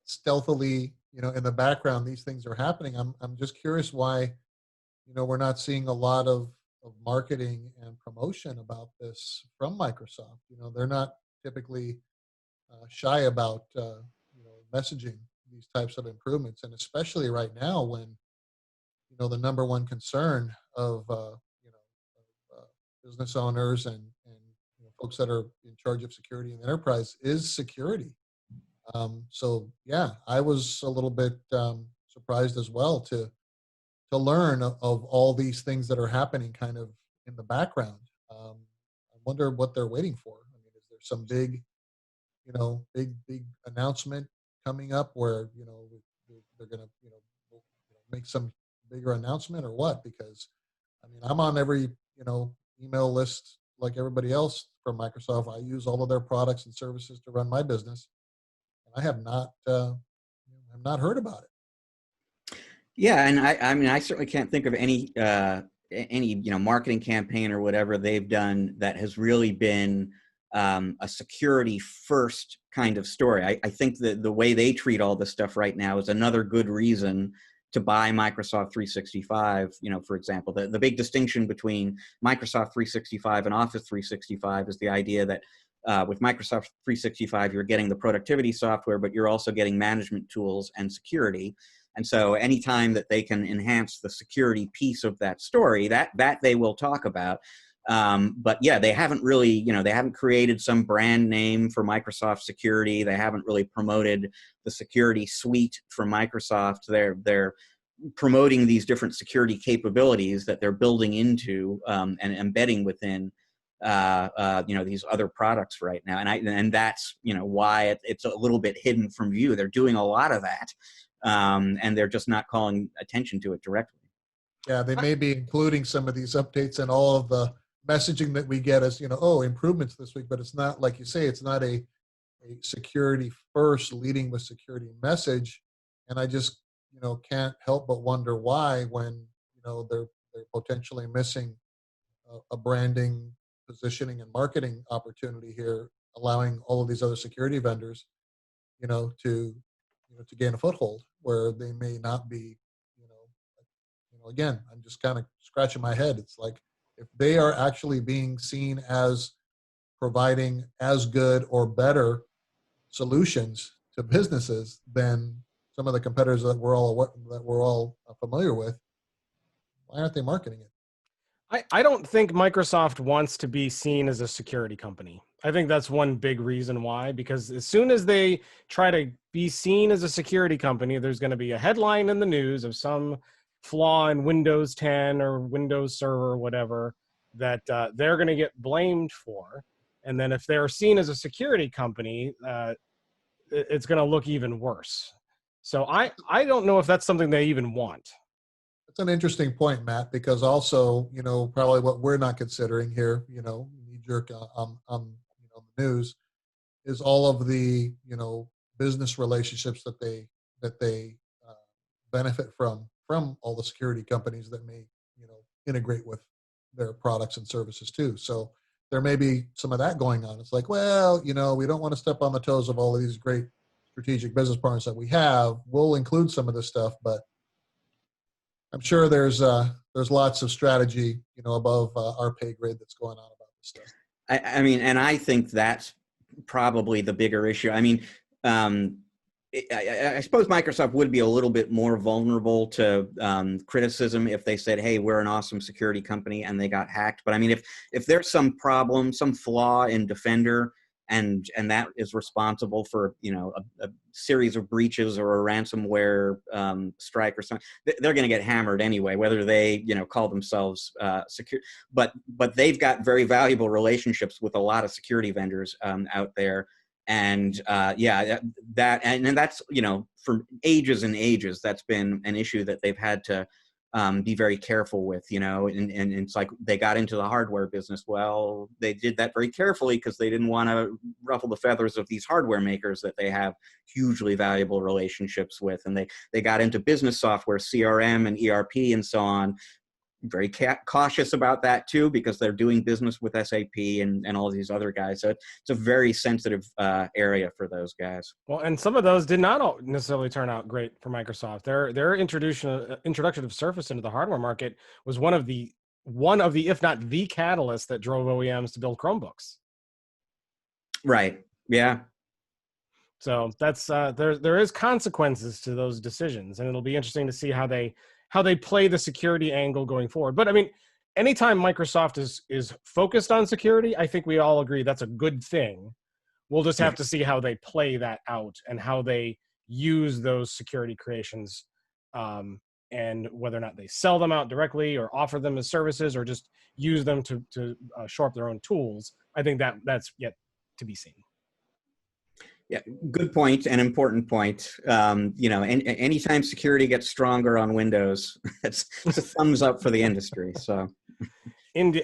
stealthily, in the background, these things are happening. I'm just curious why, we're not seeing a lot of marketing and promotion about this from Microsoft. They're not typically shy about messaging these types of improvements, and especially right now when the number one concern of business owners and folks that are in charge of security in the enterprise is security. So yeah, I was a little bit surprised as well to learn of all these things that are happening kind of in the background. I wonder what they're waiting for. I mean, is there some big, big announcement coming up where they're going to make some bigger announcement or what? Because I mean, I'm on every email list like everybody else from Microsoft. I use all of their products and services to run my business, and I have not heard about it. Yeah, and I mean, I certainly can't think of any marketing campaign or whatever they've done that has really been a security first kind of story. I think that the way they treat all this stuff right now is another good reason to buy Microsoft 365. For example, the big distinction between Microsoft 365 and Office 365 is the idea that with Microsoft 365, you're getting the productivity software, but you're also getting management tools and security. And so anytime that they can enhance the security piece of that story, that they will talk about. But yeah, they haven't really, they haven't created some brand name for Microsoft security. They haven't really promoted the security suite from Microsoft. They're promoting these different security capabilities that they're building into and embedding within these other products right now. And that's why it's a little bit hidden from view. They're doing a lot of that. And they're just not calling attention to it directly. Yeah, they may be including some of these updates and all of the messaging that we get as, improvements this week, but it's not, like you say, it's not a security first leading with security message. And I just, can't help but wonder why when, they're potentially missing a branding, positioning, and marketing opportunity here, allowing all of these other security vendors, to gain a foothold where they may not be, again, I'm just kind of scratching my head. It's like, if they are actually being seen as providing as good or better solutions to businesses than some of the competitors that we're all familiar with, why aren't they marketing it? I don't think Microsoft wants to be seen as a security company. I think that's one big reason why, because as soon as they try to be seen as a security company, there's going to be a headline in the news of some flaw in Windows 10 or Windows Server or whatever that they're going to get blamed for. And then if they're seen as a security company, it's going to look even worse. So I don't know if that's something they even want. That's an interesting point, Matt, because also, probably what we're not considering here, knee jerk on the news, is all of the, business relationships that they benefit from all the security companies that may, integrate with their products and services too. So there may be some of that going on. It's like, well, we don't want to step on the toes of all of these great strategic business partners that we have. We'll include some of this stuff, but I'm sure there's lots of strategy, above our pay grade that's going on about this stuff. I mean, and I think that's probably the bigger issue. I mean, I suppose Microsoft would be a little bit more vulnerable to criticism if they said, hey, we're an awesome security company and they got hacked. But I mean, if there's some problem, some flaw in Defender, and that is responsible for a series of breaches or a ransomware strike or something, they're going to get hammered anyway, whether they call themselves secure. But they've got very valuable relationships with a lot of security vendors out there, and that's for ages and ages that's been an issue that they've had to be very careful with, and it's like they got into the hardware business. Well, they did that very carefully because they didn't want to ruffle the feathers of these hardware makers that they have hugely valuable relationships with. And they got into business software, CRM and ERP and so on, very cautious about that too, because they're doing business with SAP and all these other guys. So it's a very sensitive area for those guys. Well, and some of those did not necessarily turn out great for Microsoft. Their introduction of Surface into the hardware market was one of the one of the, if not the catalyst that drove OEMs to build Chromebooks. Right. Yeah. So that's there is consequences to those decisions, and it'll be interesting to see how they play the security angle going forward. But I mean, anytime Microsoft is focused on security, I think we all agree that's a good thing. We'll just have to see how they play that out and how they use those security creations, and whether or not they sell them out directly or offer them as services or just use them to shore up their own tools. I think that's yet to be seen. Yeah, good point, an important point. You know, anytime security gets stronger on Windows, it's a thumbs up for the industry. So, and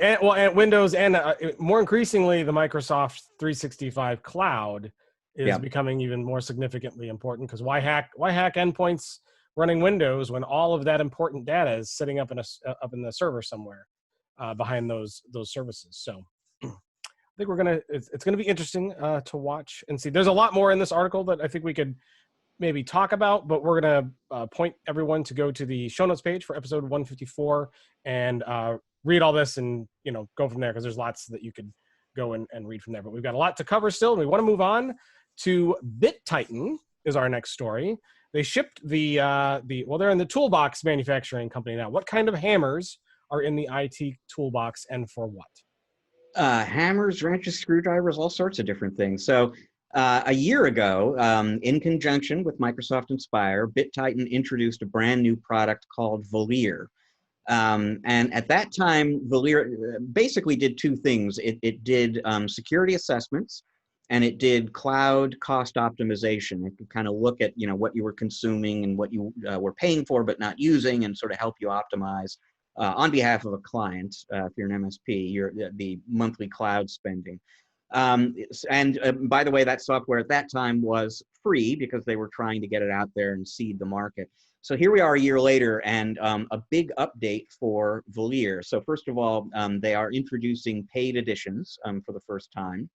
Windows, and more increasingly, the Microsoft 365 cloud is becoming even more significantly important, because why hack endpoints running Windows when all of that important data is sitting up in the server somewhere behind those services? So I think it's gonna be interesting to watch and see. There's a lot more in this article that I think we could maybe talk about, but we're gonna point everyone to go to the show notes page for episode 154 and read all this and go from there, because there's lots that you could go and read from there. But we've got a lot to cover still, and we want to move on to BitTitan is our next story. They shipped they're in the toolbox manufacturing company now. What kind of hammers are in the IT toolbox, and for what? Hammers, wrenches, screwdrivers, all sorts of different things. So a year ago, in conjunction with Microsoft Inspire, BitTitan introduced a brand new product called Velir. And at that time, Velir basically did two things. It did security assessments, and it did cloud cost optimization. It could kind of look at what you were consuming and what you were paying for but not using, and sort of help you optimize on behalf of a client. If you're an MSP, the monthly cloud spending. And by the way, that software at that time was free because they were trying to get it out there and seed the market. So here we are a year later, and a big update for Velir. So first of all, they are introducing paid editions for the first time.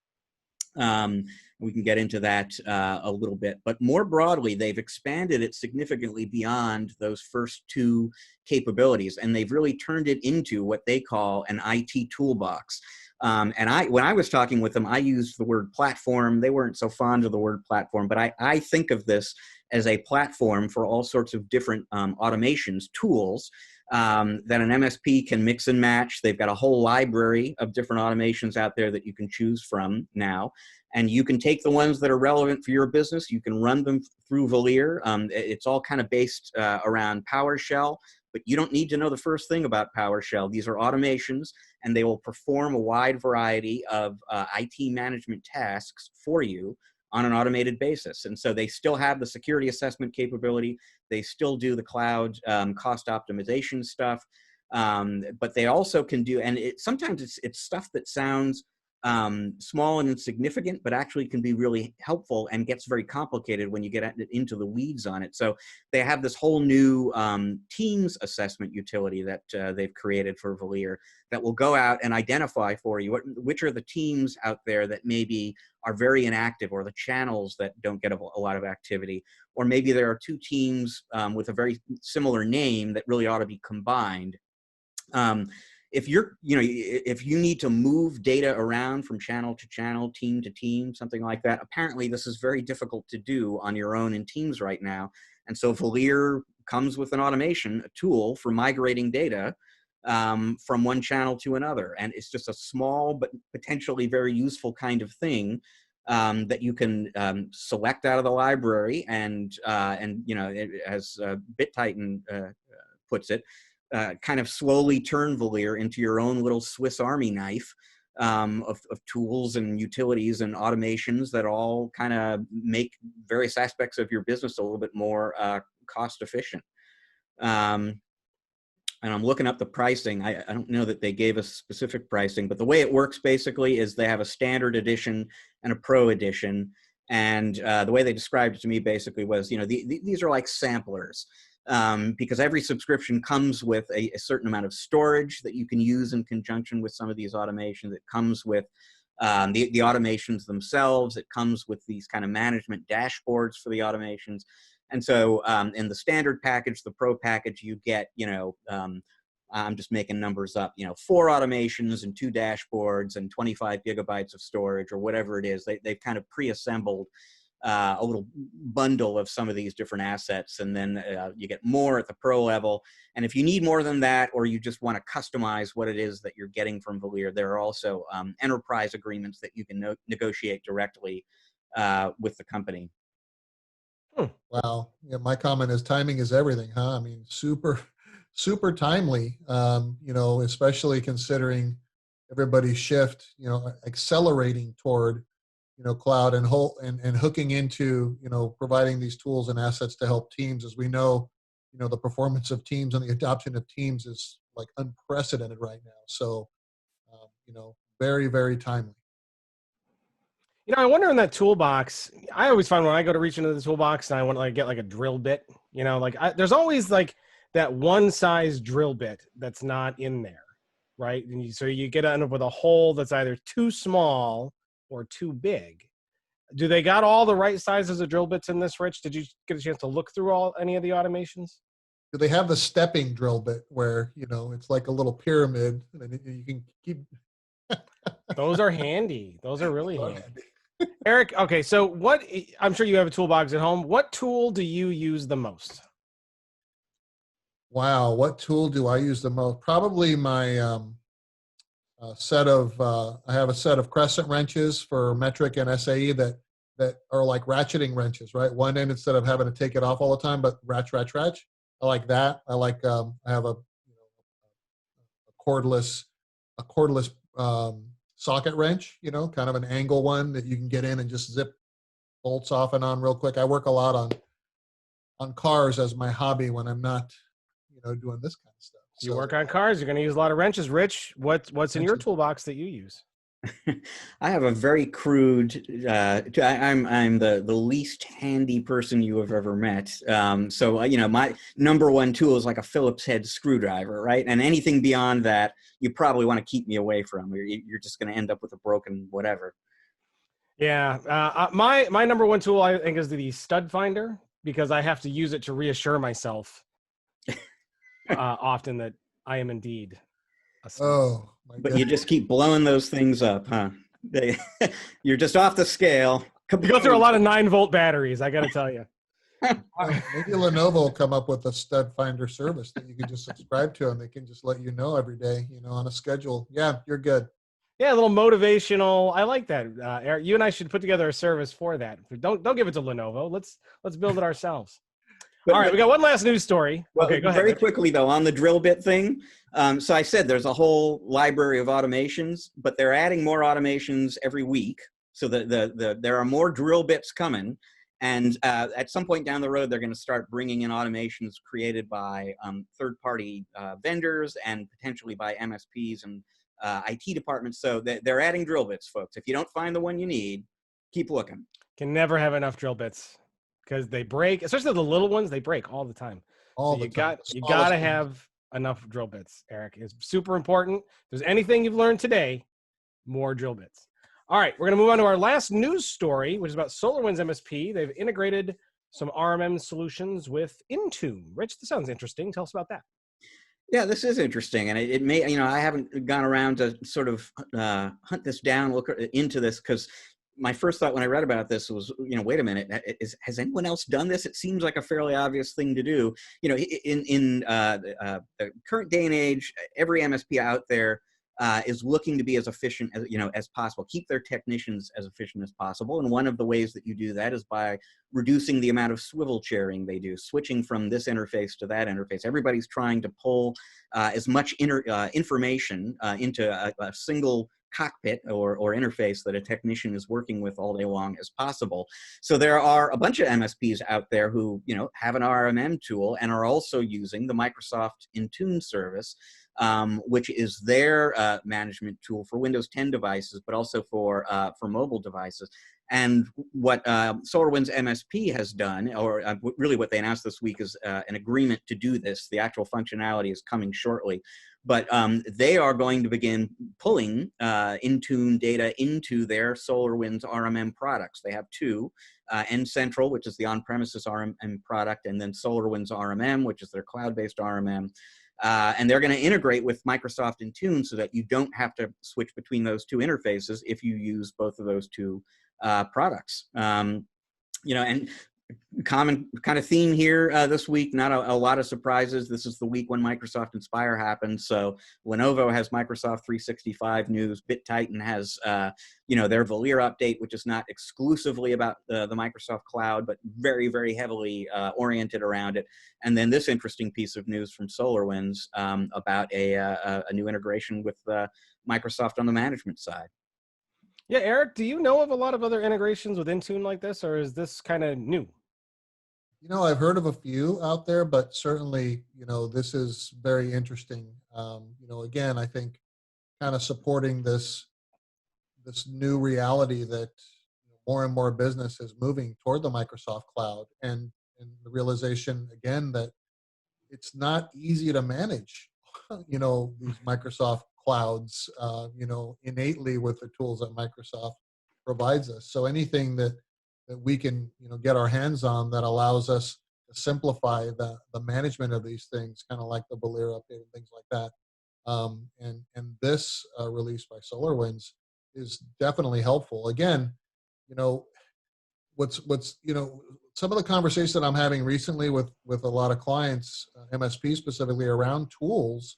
We can get into that a little bit, but more broadly, they've expanded it significantly beyond those first two capabilities, and they've really turned it into what they call an IT toolbox. And when I was talking with them, I used the word platform. They weren't so fond of the word platform, but I think of this as a platform for all sorts of different automations, tools that an MSP can mix and match. They've got a whole library of different automations out there that you can choose from now. And you can take the ones that are relevant for your business. You can run them through Velir. It's all kind of based around PowerShell, but you don't need to know the first thing about PowerShell. These are automations, and they will perform a wide variety of IT management tasks for you on an automated basis. And so they still have the security assessment capability. They still do the cloud cost optimization stuff, but they also can do, and sometimes it's stuff that sounds small and insignificant, but actually can be really helpful and gets very complicated when you get into the weeds on it. So they have this whole new Teams assessment utility that they've created for Velir that will go out and identify for you which are the teams out there that maybe are very inactive, or the channels that don't get a lot of activity, or maybe there are two teams with a very similar name that really ought to be combined. If you need to move data around from channel to channel, team to team, something like that, apparently this is very difficult to do on your own in Teams right now. And so Velir comes with an automation, a tool for migrating data from one channel to another. And it's just a small but potentially very useful kind of thing that you can select out of the library, and as BitTitan puts it, kind of slowly turn Velir into your own little Swiss Army knife of tools and utilities and automations that all kind of make various aspects of your business a little bit more cost efficient. And I'm looking up the pricing. I don't know that they gave us specific pricing, but the way it works basically is they have a standard edition and a pro edition. And the way they described it to me basically was, these are like samplers. Because every subscription comes with a certain amount of storage that you can use in conjunction with some of these automations. It comes with the automations themselves. It comes with these kind of management dashboards for the automations. And so in the standard package, the pro package, you get, I'm just making numbers up, 4 automations and 2 dashboards and 25 gigabytes of storage or whatever it is. They've kind of pre-assembled a little bundle of some of these different assets, and then you get more at the pro level. And if you need more than that, or you just want to customize what it is that you're getting from Valier, there are also enterprise agreements that you can negotiate directly with the company. Wow. Yeah, my comment is timing is everything, huh? I mean, super, super timely, especially considering everybody's shift, accelerating toward, cloud and hooking into, providing these tools and assets to help teams. As we know, the performance of teams and the adoption of teams is like unprecedented right now. So, very, very timely. I wonder in that toolbox, I always find when I go to reach into the toolbox and I want to get like a drill bit, there's always like that one size drill bit that's not in there, right? And so you end up with a hole that's either too small or too big. Do they got all the right sizes of drill bits in this, Rich? Did you get a chance to look through any of the automations? Do they have the stepping drill bit where, it's like a little pyramid and you can keep... Those are handy. Those are really handy. Eric, okay, so I'm sure you have a toolbox at home. What tool do you use the most? Wow, what tool do I use the most? Probably my I have a set of crescent wrenches for metric and SAE that are like ratcheting wrenches, right? One end, instead of having to take it off all the time, but ratch. I like that. I like, I have a cordless socket wrench, kind of an angle one that you can get in and just zip bolts off and on real quick. I work a lot on cars as my hobby when I'm not, doing this kind of stuff. You work on cars, you're going to use a lot of wrenches. Rich, what's in your toolbox that you use? I have a very crude, I'm the least handy person you have ever met. So, my number one tool is like a Phillips head screwdriver, right? And anything beyond that, you probably want to keep me away from. You're just going to end up with a broken whatever. Yeah. My number one tool, I think, is the stud finder, because I have to use it to reassure myself often that I am indeed a stud. Oh, but you just keep blowing those things up, huh? You're just off the scale. You go through a lot of 9-volt batteries, I got to tell you. Maybe Lenovo will come up with a stud finder service that you can just subscribe to, and they can just let you know every day, on a schedule. Yeah, you're good. Yeah, a little motivational. I like that. Eric, you and I should put together a service for that. Don't give it to Lenovo. Let's build it ourselves. All right, we got one last news story. Well, okay, go ahead. Very quickly, though, on the drill bit thing. So I said there's a whole library of automations, but they're adding more automations every week. So there are more drill bits coming. And at some point down the road, they're going to start bringing in automations created by third-party vendors and potentially by MSPs and IT departments. So they're adding drill bits, folks. If you don't find the one you need, keep looking. Can never have enough drill bits, because they break, especially the little ones. They break all the time. You got to have enough drill bits. Eric, is super important. If there's anything you've learned today, more drill bits. All right, we're going to move on to our last news story, which is about SolarWinds MSP. They've integrated some RMM solutions with Intune. Rich, this sounds interesting. Tell us about that. Yeah, this is interesting, and it may, I haven't gone around to sort of hunt this down, look into this, because my first thought when I read about this was, wait a minute, has anyone else done this? It seems like a fairly obvious thing to do. In the current day and age, every MSP out there is looking to be as efficient as possible, keep their technicians as efficient as possible. And one of the ways that you do that is by reducing the amount of swivel chairing they do, switching from this interface to that interface. Everybody's trying to pull as much information into a single cockpit or interface that a technician is working with all day long as possible. So there are a bunch of MSPs out there who have an RMM tool and are also using the Microsoft Intune service, which is their management tool for Windows 10 devices, but also for mobile devices. And what SolarWinds MSP has done, or really what they announced this week, is an agreement to do this. The actual functionality is coming shortly. But they are going to begin pulling Intune data into their SolarWinds RMM products. They have two, N-Central, which is the on-premises RMM product, and then SolarWinds RMM, which is their cloud-based RMM. And they're going to integrate with Microsoft Intune so that you don't have to switch between those two interfaces if you use both of those two products. You know, and common kind of theme here this week, not a lot of surprises. This is the week when Microsoft Inspire happened. So Lenovo has Microsoft 365 news. BitTitan has, you know, their Valir update, which is not exclusively about the Microsoft cloud, but very, very heavily oriented around it. And then this interesting piece of news from SolarWinds about a new integration with Microsoft on the management side. Yeah, Eric, do you know of a lot of other integrations with Intune like this, or is this kind of new? You know, I've heard of a few out there, but certainly, you know, this is very interesting. You know, again, I think kind of supporting this new reality that more and more business is moving toward the Microsoft cloud, and the realization again that it's not easy to manage, you know, these Microsoft clouds, you know, innately with the tools that Microsoft provides us. So anything that we can, you know, get our hands on that allows us to simplify the management of these things, kind of like the Valir update and things like that. And this release by SolarWinds is definitely helpful. Again, you know, what's you know, some of the conversations that I'm having recently with a lot of clients, MSP specifically, around tools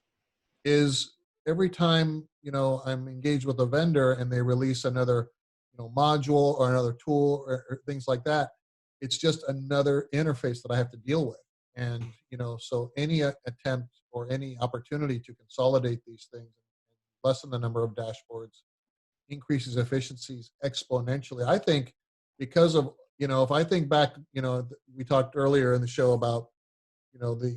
is every time, you know, I'm engaged with a vendor and they release another, you know, module or another tool or things like that, it's just another interface that I have to deal with. And, you know, so any attempt or any opportunity to consolidate these things and lessen the number of dashboards increases efficiencies exponentially. I think because of, you know, if I think back, you know, we talked earlier in the show about, you know, the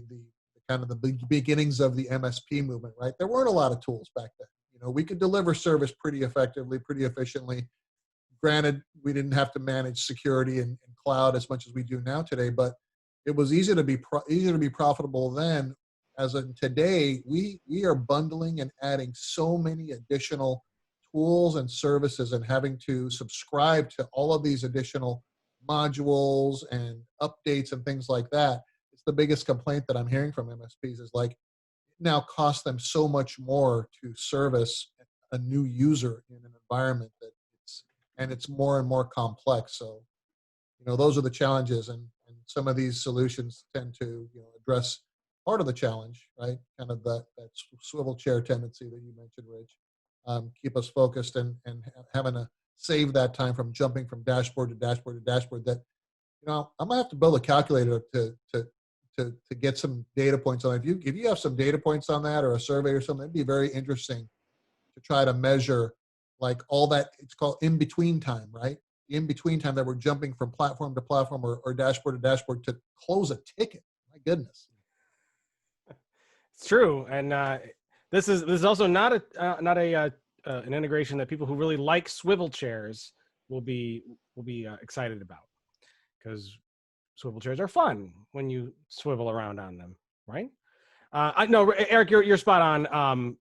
kind of the beginnings of the MSP movement, right? There weren't a lot of tools back then. You know, we could deliver service pretty effectively, pretty efficiently. Granted, we didn't have to manage security and cloud as much as we do now today, but it was easier to be profitable then. As in today, we are bundling and adding so many additional tools and services and having to subscribe to all of these additional modules and updates and things like that. It's the biggest complaint that I'm hearing from MSPs is like, it now costs them so much more to service a new user in an environment that it's more and more complex. So, you know, those are the challenges, and some of these solutions tend to, you know, address part of the challenge, right? Kind of that swivel chair tendency that you mentioned, Rich. Keep us focused and having to save that time from jumping from dashboard to dashboard to dashboard. That, you know, I'm gonna have to build a calculator to get some data points on it. If you have some data points on that or a survey or something, it'd be very interesting to try to measure like all that. It's called in between time, right? In between time that we're jumping from platform to platform or dashboard to dashboard to close a ticket. My goodness. It's true, and this is also not an integration that people who really like swivel chairs will be excited about, because swivel chairs are fun when you swivel around on them, right? I know, Eric, you're spot on.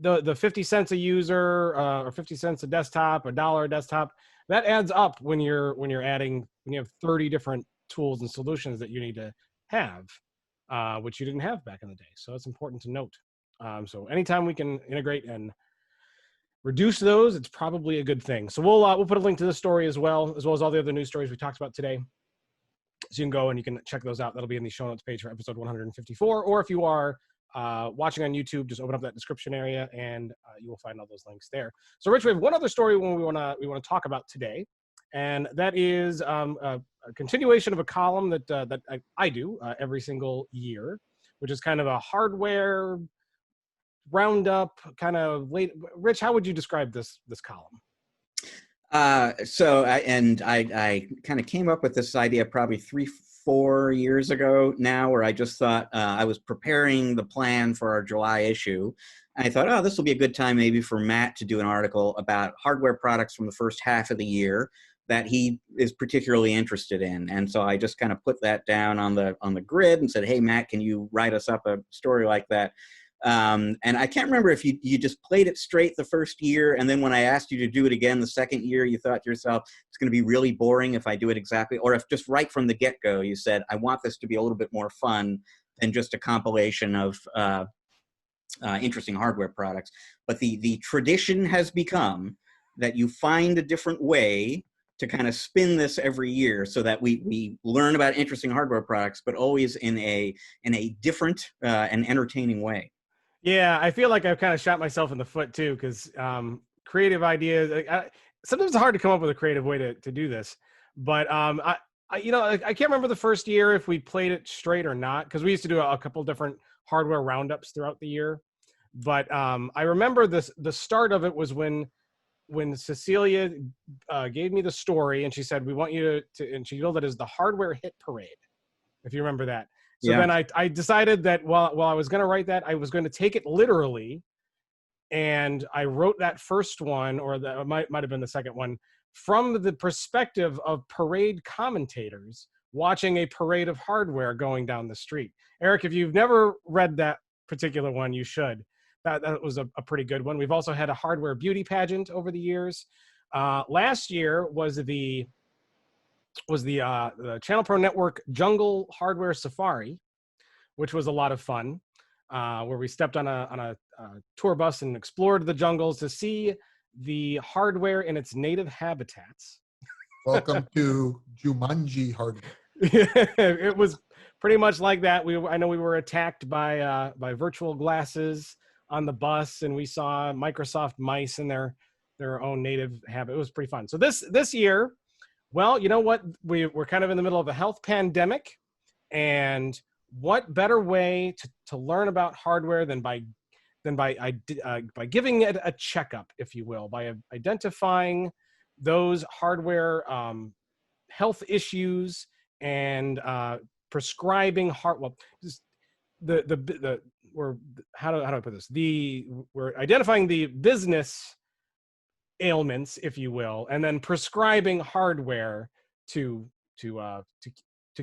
The 50 cents a user or 50 cents a desktop, $1 a desktop, that adds up when you have 30 different tools and solutions that you need to have, which you didn't have back in the day. So it's important to note. So anytime we can integrate and reduce those, it's probably a good thing. So we'll put a link to this story as well as all the other news stories we talked about today. So you can go and you can check those out. That'll be in the show notes page for episode 154. Or if you are watching on YouTube, just open up that description area and you will find all those links there. So Rich, we have one other story we want to talk about today, and that is a continuation of a column that I do every single year, which is kind of a hardware roundup kind of late. Rich, how would you describe this column? So I kind of came up with this idea probably 3-4 years ago now, where I just thought I was preparing the plan for our July issue. And I thought, oh, this will be a good time maybe for Matt to do an article about hardware products from the first half of the year that he is particularly interested in. And so I just kind of put that down on the grid and said, hey, Matt, can you write us up a story like that? And I can't remember if you just played it straight the first year, and then when I asked you to do it again the second year, you thought to yourself, it's going to be really boring if I do it exactly, or if just right from the get-go you said, I want this to be a little bit more fun than just a compilation of interesting hardware products. But the tradition has become that you find a different way to kind of spin this every year so that we learn about interesting hardware products, but always in a different and entertaining way. Yeah, I feel like I've kind of shot myself in the foot too, because creative ideas. Sometimes it's hard to come up with a creative way to do this. But I can't remember the first year if we played it straight or not, because we used to do a couple different hardware roundups throughout the year. But I remember the start of it was when Cecilia gave me the story, and she said, we want you to and she billed it as the hardware hit parade, if you remember that. So Yeah. then I decided that while I was going to write that, I was going to take it literally. And I wrote that first one, or that might have been the second one, from the perspective of parade commentators watching a parade of hardware going down the street. Eric, if you've never read that particular one, you should. That was a pretty good one. We've also had a hardware beauty pageant over the years. Last year was the ChannelPro Network Jungle Hardware Safari, which was a lot of fun, where we stepped on a tour bus and explored the jungles to see the hardware in its native habitats. Welcome to Jumanji hardware. It was pretty much like that. I know we were attacked by virtual glasses on the bus, and we saw Microsoft mice in their own native habit. It was pretty fun. So this year, well, you know what? We're kind of in the middle of a health pandemic, and what better way to learn about hardware than by giving it a checkup, if you will, by identifying those hardware health issues and prescribing how do I put this? We're identifying the business ailments, if you will, and then prescribing hardware to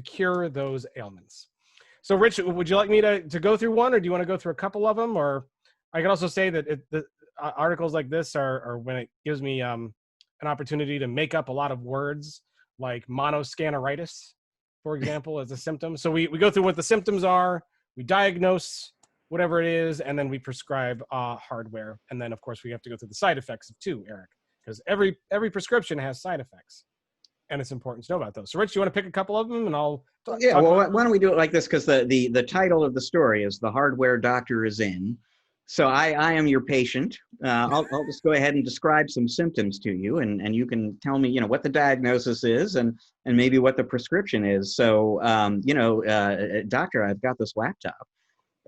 cure those ailments. So, Rich, would you like me to go through one, or do you want to go through a couple of them? Or I can also say that articles like this are when it gives me an opportunity to make up a lot of words, like monoscanneritis, for example, as a symptom. So we go through what the symptoms are, we diagnose whatever it is, and then we prescribe hardware. And then, of course, we have to go through the side effects too, Eric, because every prescription has side effects, and it's important to know about those. So, Rich, you want to pick a couple of them, and I'll talk Well, why don't we do it like this? Because the title of the story is "The Hardware Doctor is In." So I am your patient. I'll just go ahead and describe some symptoms to you, and you can tell me, what the diagnosis is and maybe what the prescription is. So, doctor, I've got this laptop.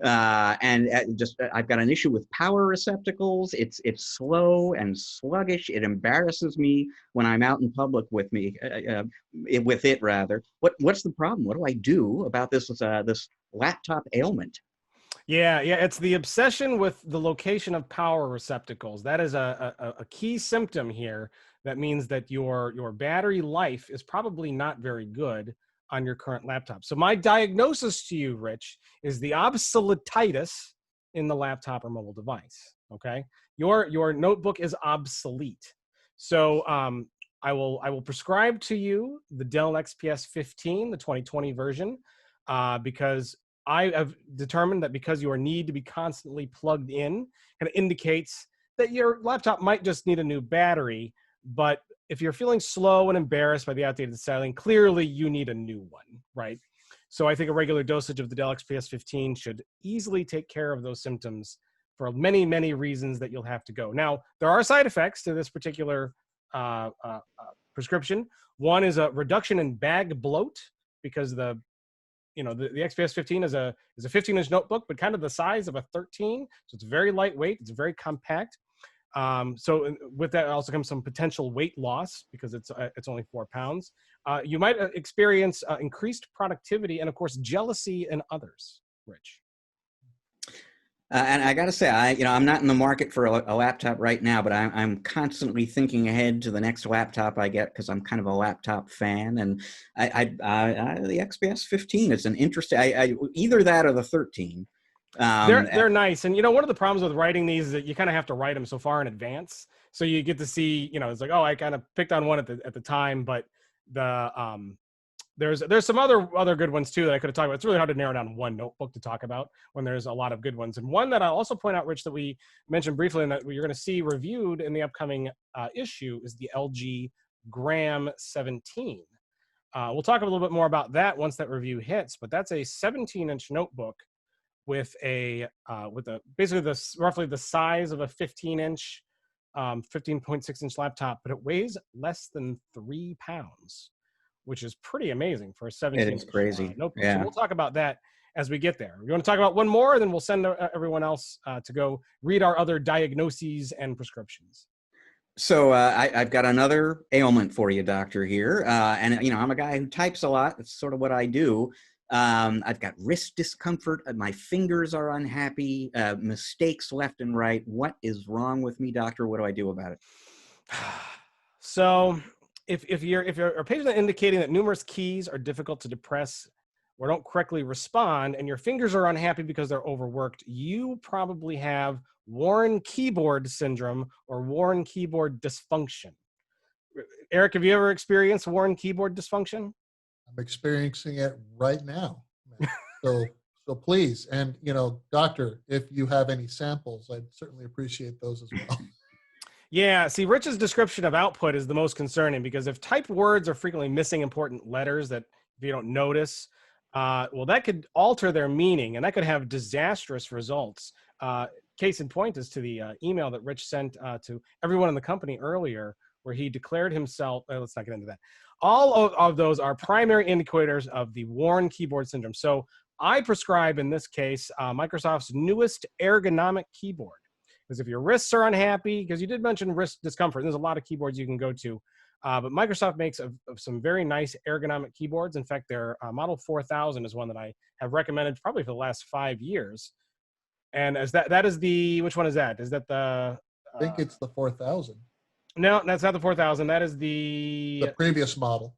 I've got an issue with power receptacles. It's slow and sluggish. It embarrasses me when I'm out in public with it rather. What's the problem? What do I do about this laptop ailment? Yeah, it's the obsession with the location of power receptacles. That is a key symptom here. That means that your battery life is probably not very good on your current laptop. So my diagnosis to you, Rich, is the obsoletitis in the laptop or mobile device. Okay, your notebook is obsolete. So I will prescribe to you the Dell XPS 15, the 2020 version, because I have determined that because your need to be constantly plugged in kind of indicates that your laptop might just need a new battery. But if you're feeling slow and embarrassed by the outdated styling, clearly you need a new one, right? So I think a regular dosage of the Dell XPS 15 should easily take care of those symptoms for many, many reasons that you'll have to go. Now, there are side effects to this particular prescription. One is a reduction in bag bloat, because the XPS 15 is a 15-inch notebook, but kind of the size of a 13. So it's very lightweight. It's very compact. So with that also comes some potential weight loss, because it's only 4 pounds. You might experience increased productivity and, of course, jealousy in others, Rich. And I got to say, I'm not in the market for a laptop right now, but I'm constantly thinking ahead to the next laptop I get, because I'm kind of a laptop fan. And the XPS 15 is an interesting. Either that or the 13. They're nice, and one of the problems with writing these is that you kind of have to write them so far in advance, so you get to see, it's like, oh, I kind of picked on one at the time, but the There's some other good ones too that I could have talked about. It's really hard to narrow down one notebook to talk about when there's a lot of good ones. And one that I'll also point out, Rich, that we mentioned briefly and that you're going to see reviewed in the upcoming issue is the LG Gram 17. We'll talk a little bit more about that once that review hits, but that's a 17-inch notebook with basically roughly the size of a 15-inch, 15.6-inch laptop, but it weighs less than 3 pounds, which is pretty amazing for a 17-inch It is crazy. notebook. Yeah. So we'll talk about that as we get there. You want to talk about one more, then we'll send everyone else to go read our other diagnoses and prescriptions. So I've got another ailment for you, doctor, here. And, I'm a guy who types a lot. That's sort of what I do. I've got wrist discomfort. My fingers are unhappy, mistakes left and right. What is wrong with me, doctor? What do I do about it? So if you're a patient indicating that numerous keys are difficult to depress or don't correctly respond, and your fingers are unhappy because they're overworked, you probably have worn keyboard syndrome or worn keyboard dysfunction. Eric, have you ever experienced worn keyboard dysfunction? I'm experiencing it right now. So please, and doctor, if you have any samples, I'd certainly appreciate those as well. Yeah, see, Rich's description of output is the most concerning because if typed words are frequently missing important letters that if you don't notice, well, that could alter their meaning and that could have disastrous results. Case in point is to the email that Rich sent to everyone in the company earlier, where he declared himself, let's not get into that. All of those are primary indicators of the worn keyboard syndrome. So I prescribe, in this case, Microsoft's newest ergonomic keyboard. Because if your wrists are unhappy, because you did mention wrist discomfort, there's a lot of keyboards you can go to. But Microsoft makes some very nice ergonomic keyboards. In fact, their Model 4000 is one that I have recommended probably for the last 5 years. And as that is the, which one is that? Is that the? I think it's the 4000. No, that's not the 4000. That is the previous model.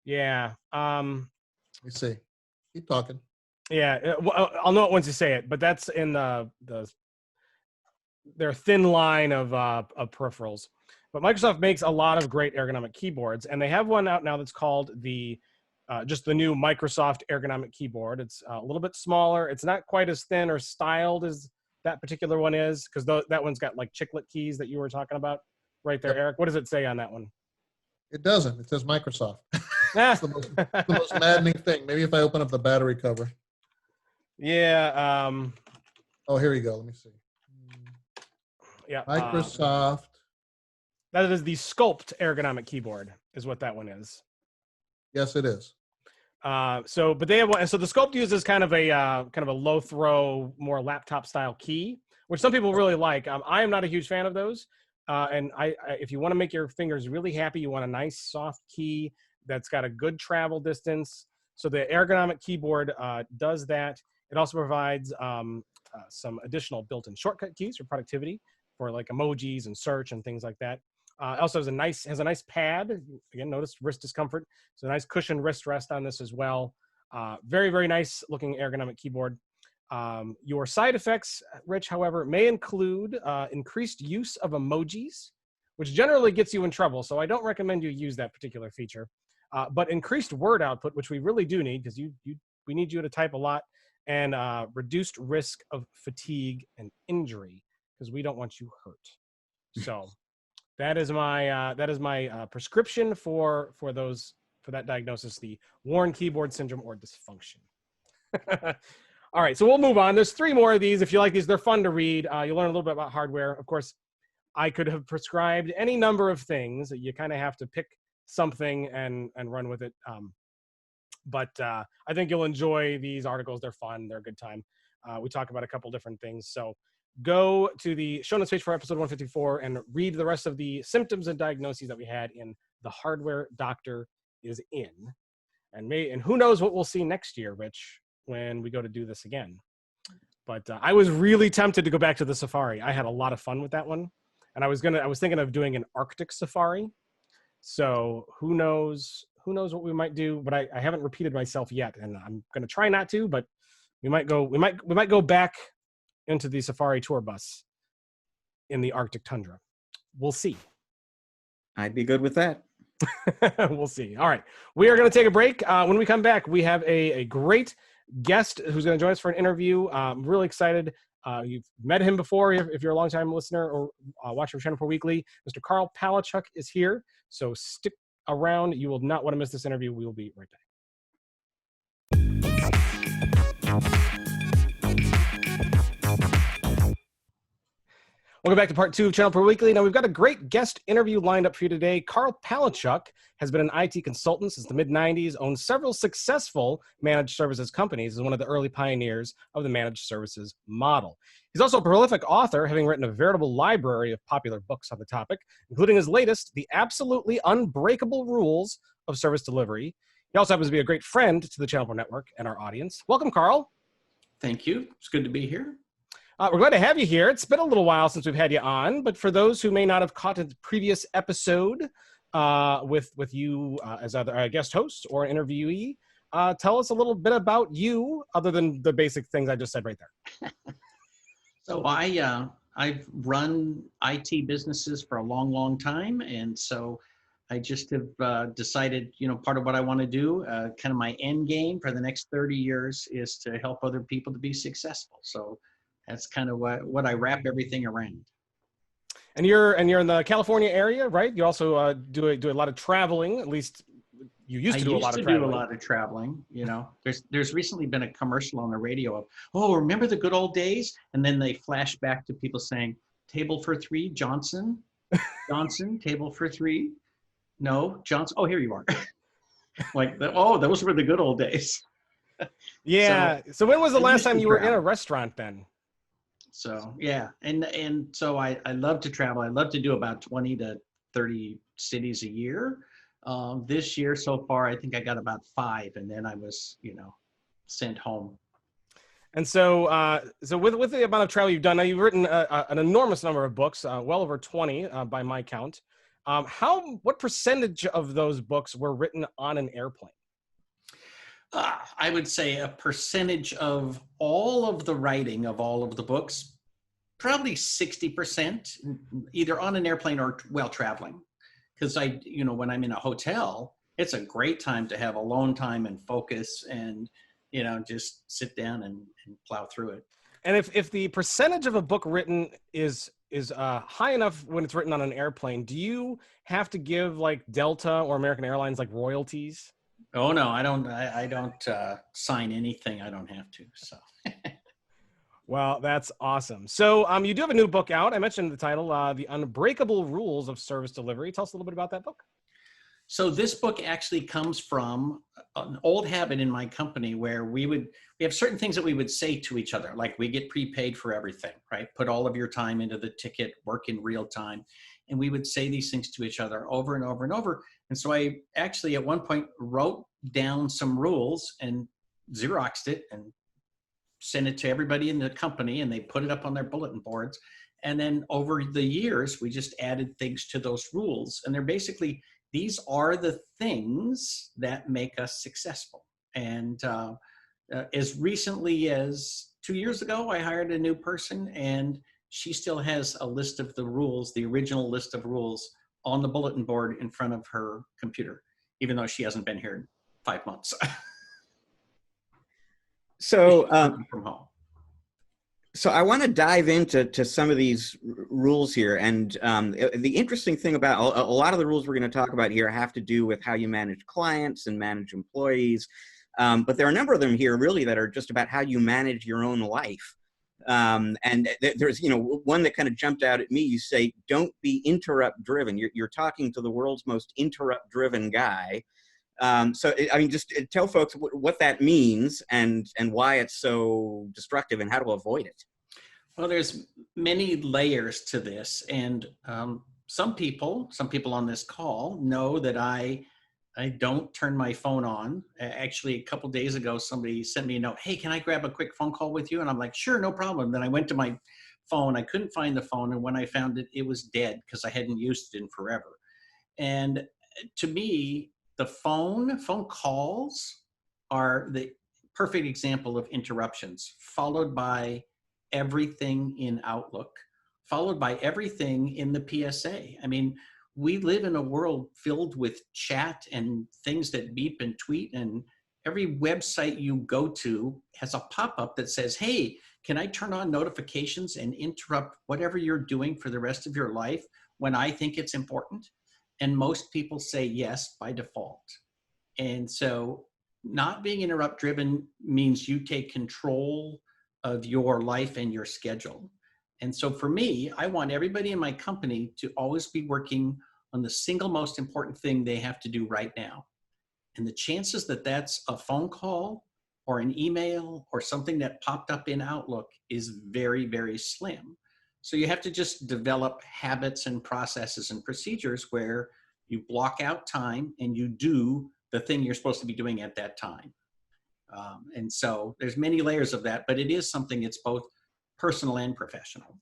Yeah. Let me see. Keep talking. Yeah, I'll know it once you say it, but that's in their thin line of peripherals. But Microsoft makes a lot of great ergonomic keyboards, and they have one out now that's called just the new Microsoft ergonomic keyboard. It's a little bit smaller. It's not quite as thin or styled as that particular one is, because that one's got like chiclet keys that you were talking about right there, Eric. What does it say on that one? It doesn't. It says Microsoft. It's the most maddening thing. Maybe if I open up the battery cover. Yeah. Oh, here we go. Let me see. Yeah. Microsoft. That is the Sculpt ergonomic keyboard, is what that one is. Yes, it is. But they have one. So the Sculpt uses kind of a low throw, more laptop style key, which some people really like. I am not a huge fan of those. And if you want to make your fingers really happy, you want a nice soft key that's got a good travel distance. So the ergonomic keyboard does that. It also provides some additional built-in shortcut keys for productivity, for like emojis and search and things like that. Also has a nice pad. Again, notice wrist discomfort. So a nice cushioned wrist rest on this as well. Very, very nice looking ergonomic keyboard. Your side effects, Rich, however, may include increased use of emojis, which generally gets you in trouble. So I don't recommend you use that particular feature. But increased word output, which we really do need, because we need you to type a lot, and reduced risk of fatigue and injury, because we don't want you hurt. So that is my prescription for that diagnosis, the worn keyboard syndrome or dysfunction. All right, so we'll move on. There's 3 more of these. If you like these, they're fun to read. You'll learn a little bit about hardware. Of course, I could have prescribed any number of things. You kind of have to pick something and run with it. But I think you'll enjoy these articles. They're fun. They're a good time. We talk about a couple different things. So go to the show notes page for episode 154 and read the rest of the symptoms and diagnoses that we had in The Hardware Doctor is In. And who knows what we'll see next year, Rich, when we go to do this again. But I was really tempted to go back to the Safari. I had a lot of fun with that one. And I was thinking of doing an Arctic Safari. So who knows what we might do, but I haven't repeated myself yet, and I'm going to try not to, but we might go back into the Safari tour bus in the Arctic tundra. We'll see. I'd be good with that. We'll see. All right. We are going to take a break. When we come back, we have a great guest who's going to join us for an interview. I'm really excited. You've met him before if you're a longtime listener or watcher of ChannelPro Weekly. Mr. Karl Palachuk is here. So stick around. You will not want to miss this interview. We will be right back. Welcome back to part 2 of ChannelPro Weekly. Now, we've got a great guest interview lined up for you today. Karl Palachuk has been an IT consultant since the mid-90s, owns several successful managed services companies, is one of the early pioneers of the managed services model. He's also a prolific author, having written a veritable library of popular books on the topic, including his latest, The Absolutely Unbreakable Rules of Service Delivery. He also happens to be a great friend to the ChannelPro Network and our audience. Welcome, Karl. Thank you. It's good to be here. We're glad to have you here. It's been a little while since we've had you on, but for those who may not have caught a previous episode with you as either a guest host or an interviewee, tell us a little bit about you, other than the basic things I just said right there. So I've run IT businesses for a long, long time, and so I just have decided, part of what I want to do, kind of my end game for the next 30 years, is to help other people to be successful. So that's kind of what I wrap everything around. And you're in the California area, right? You also do a lot of traveling. At least you used to do a lot of traveling. I used to do a lot of traveling. There's recently been a commercial on the radio of, oh, remember the good old days? And then they flash back to people saying, table for 3, Johnson, table for 3. No, Johnson. Oh, here you are. Those were the good old days. Yeah. So when was the last time you were in a restaurant then? So yeah, and so I love to travel. I love to do about 20 to 30 cities a year. This year so far, I think I got about 5, and then I was, sent home. And so, with the amount of travel you've done, now you've written an enormous number of books, well over 20 by my count. What percentage of those books were written on an airplane? I would say a percentage of all of the writing of all of the books, probably 60%, either on an airplane or while traveling. Because when I'm in a hotel, it's a great time to have alone time and focus and, just sit down and plow through it. And if the percentage of a book written is high enough when it's written on an airplane, do you have to give like Delta or American Airlines like royalties? Oh no, I don't sign anything I don't have to. So. Well, that's awesome. So you do have a new book out. I mentioned the title, The Unbreakable Rules of Service Delivery. Tell us a little bit about that book. So this book actually comes from an old habit in my company where we have certain things that we would say to each other, like we get prepaid for everything, right? Put all of your time into the ticket, work in real time. And we would say these things to each other over and over and over. And so I actually at one point wrote down some rules and Xeroxed it and sent it to everybody in the company, and they put it up on their bulletin boards. And then over the years, we just added things to those rules. And they're basically, these are the things that make us successful. And as recently as 2 years ago, I hired a new person, and she still has a list of the rules, the original list of rules, on the bulletin board in front of her computer, even though she hasn't been here in 5 months. So, from home. So I want to dive into some of these rules here. And the interesting thing about a lot of the rules we're going to talk about here have to do with how you manage clients and manage employees. But there are a number of them here really that are just about how you manage your own life. And there's, one that kind of jumped out at me. You say, don't be interrupt driven. You're talking to the world's most interrupt driven guy. Just tell folks what that means and why it's so destructive and how to avoid it. Well, there's many layers to this. And some people on this call know that I don't turn my phone on. Actually, a couple days ago, somebody sent me a note, hey, can I grab a quick phone call with you? And I'm like, sure, no problem. Then I went to my phone. I couldn't find the phone. And when I found it, it was dead because I hadn't used it in forever. And to me, the phone calls are the perfect example of interruptions, followed by everything in Outlook, followed by everything in the PSA. I mean, we live in a world filled with chat and things that beep and tweet, and every website you go to has a pop-up that says, hey, can I turn on notifications and interrupt whatever you're doing for the rest of your life when I think it's important? And most people say yes by default. And so not being interrupt driven means you take control of your life and your schedule. And so for me, I want everybody in my company to always be working on the single most important thing they have to do right now. And the chances that that's a phone call or an email or something that popped up in Outlook is very, very slim. So you have to just develop habits and processes and procedures where you block out time and you do the thing you're supposed to be doing at that time. And so there's many layers of that, but it is something that's both personal and professional.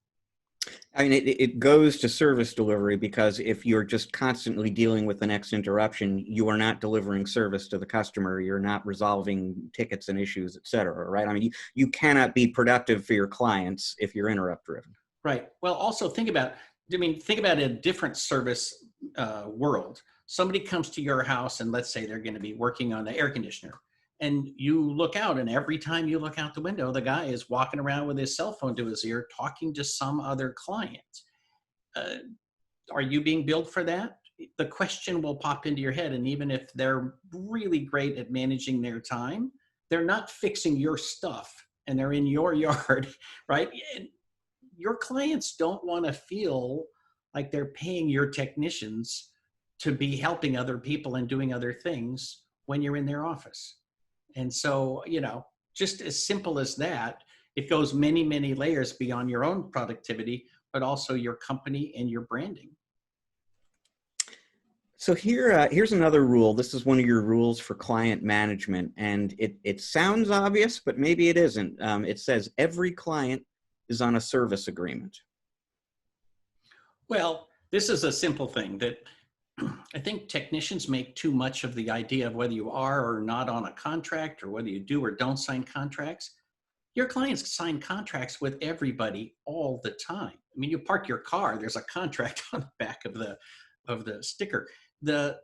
I mean, it goes to service delivery, because if you're just constantly dealing with the next interruption, you are not delivering service to the customer. You're not resolving tickets and issues, et cetera, right? I mean, you cannot be productive for your clients if you're interrupt driven. Right. Well, also think about a different service world. Somebody comes to your house and let's say they're going to be working on the air conditioner. And you look out, and every time you look out the window, the guy is walking around with his cell phone to his ear, talking to some other client. Are you being billed for that? The question will pop into your head. And even if they're really great at managing their time, they're not fixing your stuff and they're in your yard, right? And your clients don't want to feel like they're paying your technicians to be helping other people and doing other things when you're in their office. And so, just as simple as that, it goes many, many layers beyond your own productivity, but also your company and your branding. So here's another rule. This is one of your rules for client management, and it sounds obvious, but maybe it isn't. It says every client is on a service agreement. Well, this is a simple thing that I think technicians make too much of the idea of whether you are or not on a contract, or whether you do or don't sign contracts. Your clients sign contracts with everybody all the time. I mean, you park your car, there's a contract on the back of the sticker. The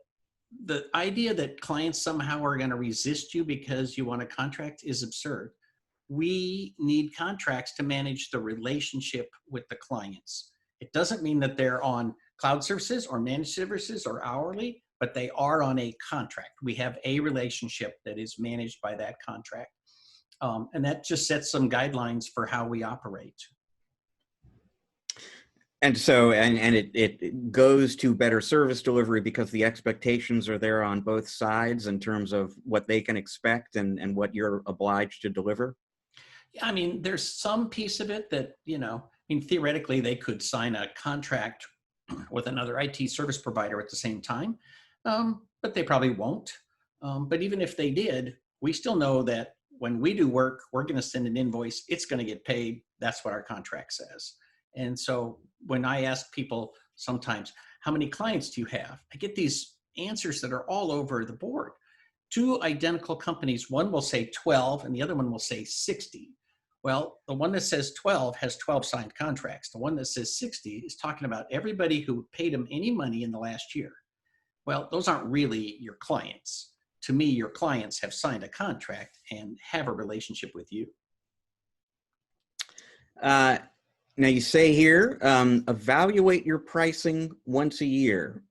idea that clients somehow are going to resist you because you want a contract is absurd. We need contracts to manage the relationship with the clients. It doesn't mean that they're on cloud services or managed services or hourly, but they are on a contract. We have a relationship that is managed by that contract. And that just sets some guidelines for how we operate. And so, and it goes to better service delivery because the expectations are there on both sides in terms of what they can expect and what you're obliged to deliver. I mean, there's some piece of it that, theoretically they could sign a contract with another IT service provider at the same time, but they probably won't. But even if they did, we still know that when we do work, we're going to send an invoice, it's going to get paid. That's what our contract says. And so when I ask people sometimes, how many clients do you have? I get these answers that are all over the board. Two identical companies, one will say 12 and the other one will say 60. Well, the one that says 12 has 12 signed contracts. The one that says 60 is talking about everybody who paid them any money in the last year. Well, those aren't really your clients. To me, your clients have signed a contract and have a relationship with you. Now you say here, evaluate your pricing once a year.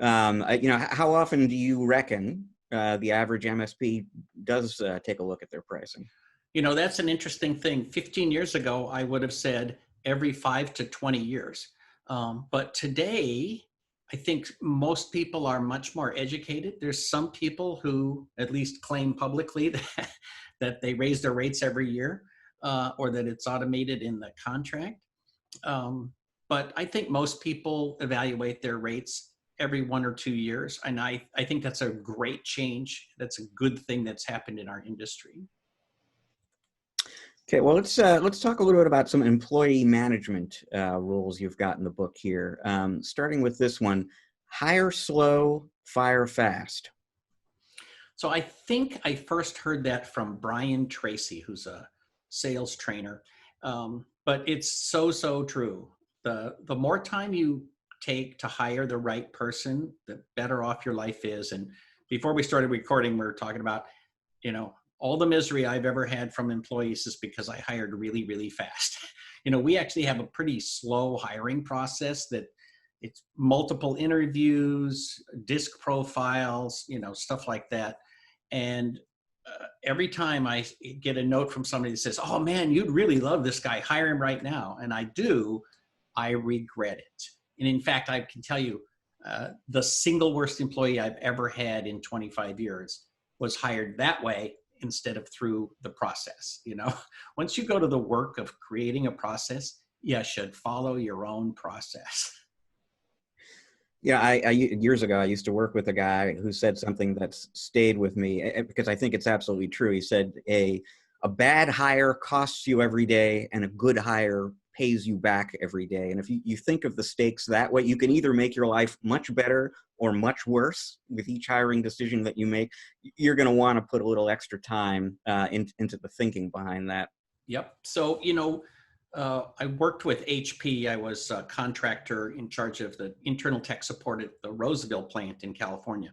How often do you reckon the average MSP does take a look at their pricing? That's an interesting thing. 15 years ago, I would have said every 5 to 20 years. But today, I think most people are much more educated. There's some people who at least claim publicly that they raise their rates every year, or that it's automated in the contract. But I think most people evaluate their rates every 1 or 2 years. And I think that's a great change. That's a good thing that's happened in our industry. Okay, well, let's talk a little bit about some employee management rules you've got in the book here. Starting with this one, hire slow, fire fast. So I think I first heard that from Brian Tracy, who's a sales trainer. But it's so true. The more time you take to hire the right person, the better off your life is. And before we started recording, we were talking about, you know, all the misery I've ever had from employees is because I hired really, really fast. You know, we actually have a pretty slow hiring process that it's multiple interviews, disc profiles, you know, stuff like that. And every time I get a note from somebody that says, oh man, you'd really love this guy, hire him right now. And I do, I regret it. And in fact, I can tell you, the single worst employee I've ever had in 25 years was hired that way instead of through the process. You know, once you go to the work of creating a process, you should follow your own process. Yeah, I years ago, I used to work with a guy who said something that's stayed with me because I think it's absolutely true. He said, a bad hire costs you every day and a good hire pays you back every day. And if you think of the stakes that way, you can either make your life much better or much worse with each hiring decision that you make. You're going to want to put a little extra time into the thinking behind that. Yep. So, you know, I worked with HP. I was a contractor in charge of the internal tech support at the Roseville plant in California.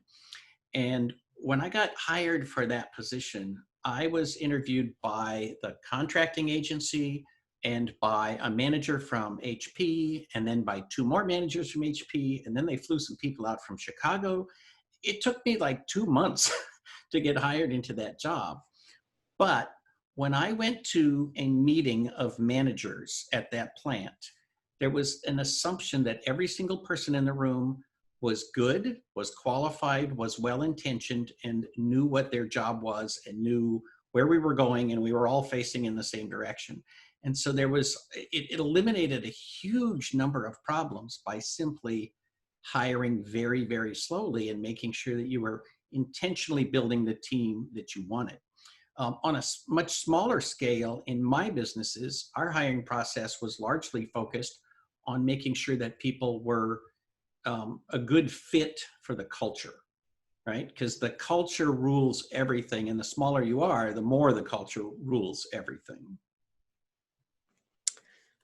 And when I got hired for that position, I was interviewed by the contracting agency and by a manager from HP, and then by 2 more managers from HP, and then they flew some people out from Chicago. It took me like 2 months to get hired into that job. But when I went to a meeting of managers at that plant, there was an assumption that every single person in the room was good, was qualified, was well-intentioned, and knew what their job was and knew where we were going, and we were all facing in the same direction. And so there was, it eliminated a huge number of problems by simply hiring very, very slowly and making sure that you were intentionally building the team that you wanted. On a much smaller scale in my businesses, our hiring process was largely focused on making sure that people were a good fit for the culture, right? Because the culture rules everything, and the smaller you are, the more the culture rules everything.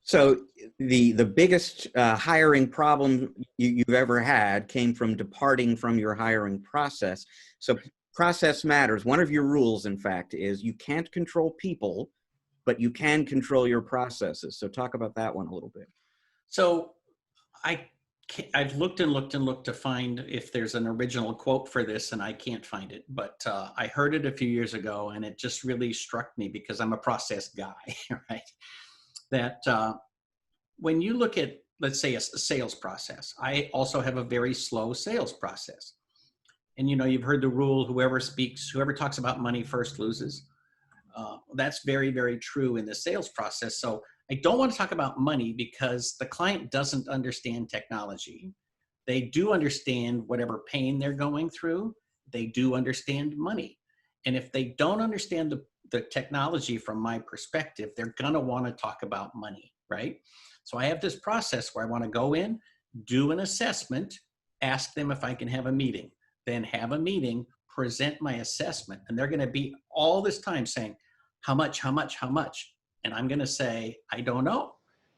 So the biggest hiring problem you've ever had came from departing from your hiring process. So process matters. One of your rules, in fact, is you can't control people, but you can control your processes. So talk about that one a little bit. So I've looked and looked and looked to find if there's an original quote for this, and I can't find it. But I heard it a few years ago, and it just really struck me because I'm a process guy, right? That when you look at, let's say, a sales process, I also have a very slow sales process. And, you know, you've heard the rule, whoever talks about money first loses. That's very, very true in the sales process. So I don't want to talk about money because the client doesn't understand technology. They do understand whatever pain they're going through. They do understand money. And if they don't understand the technology from my perspective, they're going to want to talk about money, right? So I have this process where I want to go in, do an assessment, ask them if I can have a meeting, then have a meeting, present my assessment. And they're going to be all this time saying, how much, how much, how much? And I'm going to say, I don't know,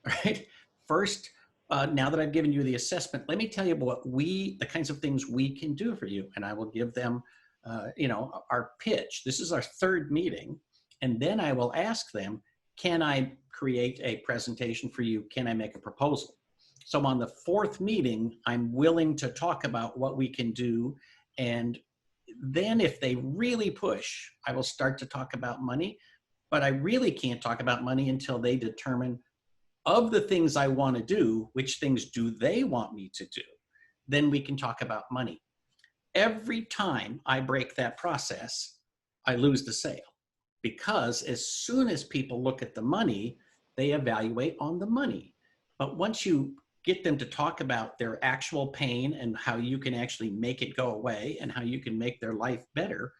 right? First, now that I've given you the assessment, let me tell you what the kinds of things we can do for you. And I will give them, you know, our pitch. This is our 3rd meeting. And then I will ask them, can I create a presentation for you? Can I make a proposal? So on the 4th meeting, I'm willing to talk about what we can do. And then if they really push, I will start to talk about money. But I really can't talk about money until they determine, of the things I want to do, which things do they want me to do? Then we can talk about money. Every time I break that process, I lose the sale. Because as soon as people look at the money, they evaluate on the money. But once you get them to talk about their actual pain and how you can actually make it go away and how you can make their life better,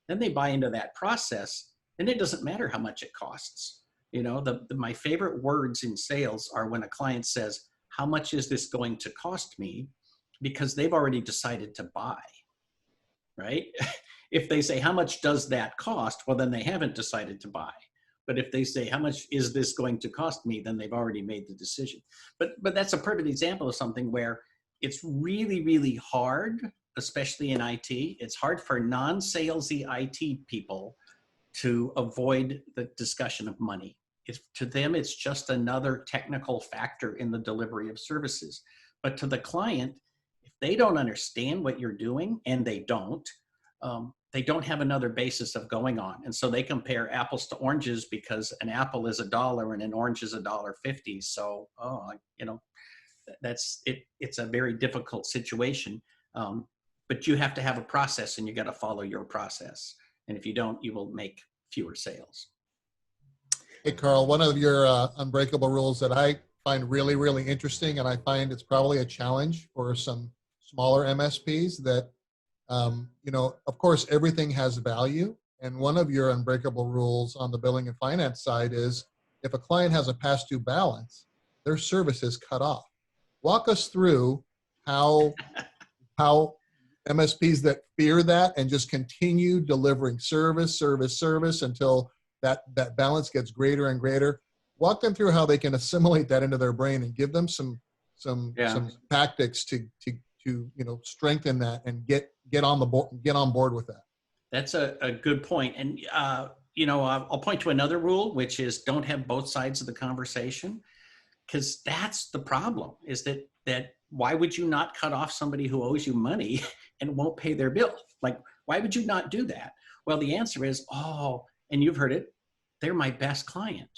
then they buy into that process. And it doesn't matter how much it costs. You know, my favorite words in sales are when a client says, how much is this going to cost me? Because they've already decided to buy, right? If they say, how much does that cost? Well, then they haven't decided to buy. But if they say, how much is this going to cost me? Then they've already made the decision. But that's a perfect example of something where it's really, really hard, especially in IT. It's hard for non-salesy IT people to avoid the discussion of money. To them, it's just another technical factor in the delivery of services. But to the client, if they don't understand what you're doing, and they don't have another basis of going on. And so they compare apples to oranges because an apple is $1 and an orange is $1.50. So, that's it. It's a very difficult situation. But you have to have a process, and you got to follow your process. And if you don't, you will make fewer sales. Hey, Karl, one of your unbreakable rules that I find really, really interesting, and I find it's probably a challenge for some smaller MSPs that, of course, everything has value. And one of your unbreakable rules on the billing and finance side is if a client has a past due balance, their service is cut off. Walk us through how MSPs that fear that and just continue delivering service until that balance gets greater and greater. Walk them through how they can assimilate that into their brain and give them some tactics to strengthen that and get on board with that. That's a good point. And I'll point to another rule, which is don't have both sides of the conversation, because that's the problem. Is that why would you not cut off somebody who owes you money and won't pay their bill? Like, why would you not do that? Well, the answer is, and you've heard it, they're my best client.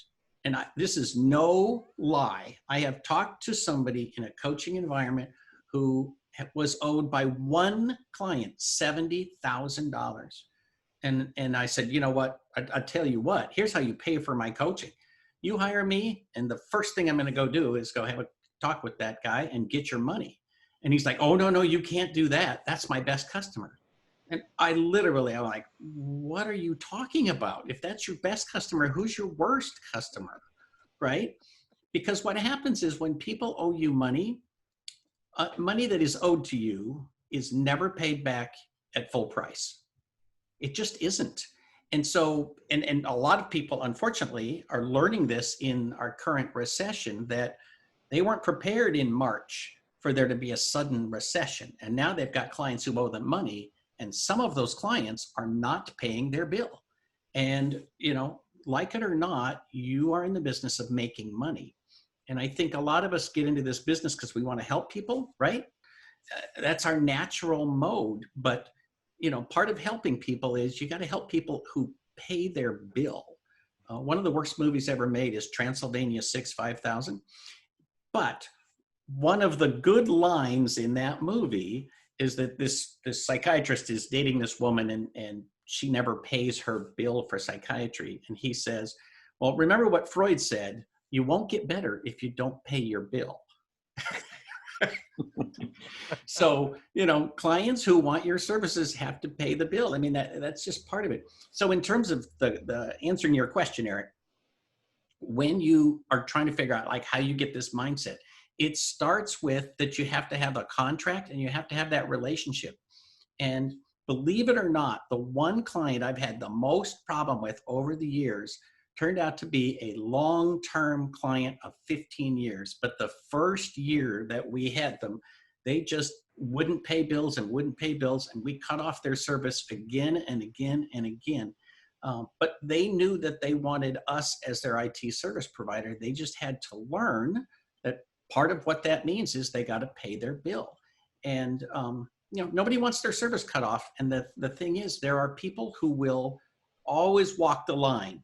And this is no lie. I have talked to somebody in a coaching environment who was owed by one client $70,000. And I said, you know what, I tell you what, here's how you pay for my coaching. You hire me, and the first thing I'm going to go do is go have a talk with that guy and get your money. And he's like, oh, no, you can't do that. That's my best customer. And I'm like, what are you talking about? If that's your best customer, who's your worst customer, right? Because what happens is when people owe you money, money that is owed to you is never paid back at full price. It just isn't. And so, and a lot of people, unfortunately, are learning this in our current recession, that they weren't prepared in March for there to be a sudden recession. And now they've got clients who owe them money, and some of those clients are not paying their bill. And, like it or not, you are in the business of making money. And I think a lot of us get into this business because we want to help people, right? That's our natural mode. But, part of helping people is you got to help people who pay their bill. One of the worst movies ever made is Transylvania 6-5000. But one of the good lines in that movie is that this psychiatrist is dating this woman, and she never pays her bill for psychiatry. And he says, well, remember what Freud said, you won't get better if you don't pay your bill. So, clients who want your services have to pay the bill. I mean, that's just part of it. So in terms of the answering your question, Eric, when you are trying to figure out like how you get this mindset, it starts with that you have to have a contract and you have to have that relationship. And believe it or not, the one client I've had the most problem with over the years turned out to be a long-term client of 15 years. But the first year that we had them, they just wouldn't pay bills and wouldn't pay bills. And we cut off their service again and again and again. But they knew that they wanted us as their IT service provider. They just had to learn that part of what that means is they got to pay their bill. And, nobody wants their service cut off. And the thing is, there are people who will always walk the line.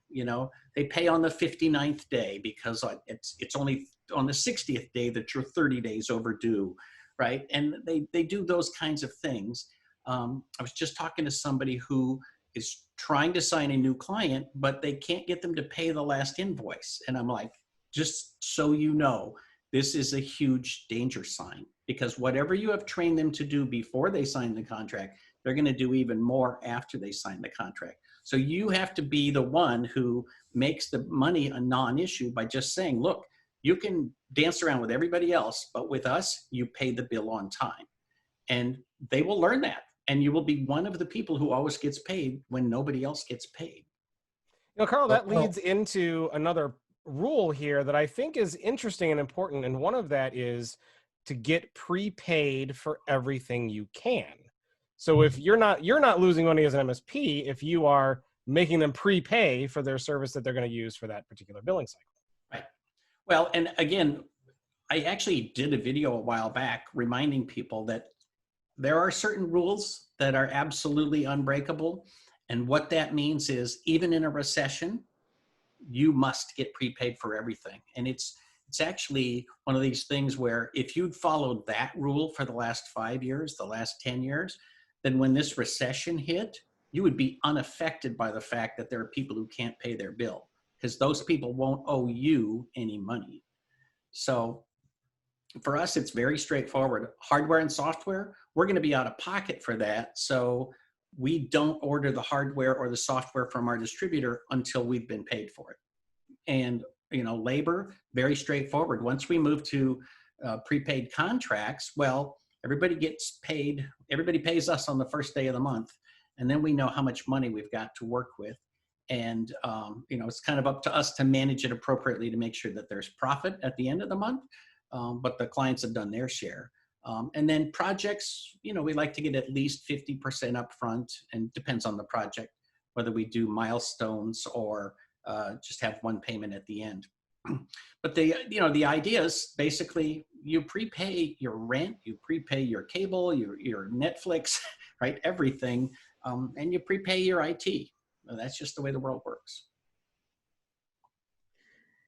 They pay on the 59th day because it's only on the 60th day that you're 30 days overdue, right? And they do those kinds of things. I was just talking to somebody who is trying to sign a new client, but they can't get them to pay the last invoice. And I'm like, just so you know, this is a huge danger sign, because whatever you have trained them to do before they sign the contract, they're going to do even more after they sign the contract. So you have to be the one who makes the money a non-issue by just saying, look, you can dance around with everybody else, but with us, you pay the bill on time. And they will learn that. And you will be one of the people who always gets paid when nobody else gets paid. Karl, that leads into another rule here that I think is interesting and important. And one of that is to get prepaid for everything you can. So if you're not losing money as an MSP if you are making them prepay for their service that they're going to use for that particular billing cycle. Right. Well, and again, I actually did a video a while back reminding people that there are certain rules that are absolutely unbreakable. And what that means is even in a recession, you must get prepaid for everything. And it's actually one of these things where if you'd followed that rule for the last 5 years, the last 10 years, then when this recession hit, you would be unaffected by the fact that there are people who can't pay their bill, because those people won't owe you any money. So for us, it's very straightforward. Hardware and software, we're going to be out of pocket for that. So we don't order the hardware or the software from our distributor until we've been paid for it. And, you know, labor, very straightforward. Once we move to prepaid contracts, well, everybody gets paid. Everybody pays us on the first day of the month. And then we know how much money we've got to work with. And, you know, it's kind of up to us to manage it appropriately to make sure that there's profit at the end of the month. But the clients have done their share. And then projects, you know, we like to get at least 50% upfront, and depends on the project, whether we do milestones or just have one payment at the end. But the idea is basically you prepay your rent, you prepay your cable, your Netflix, right? Everything. And you prepay your IT. That's just the way the world works.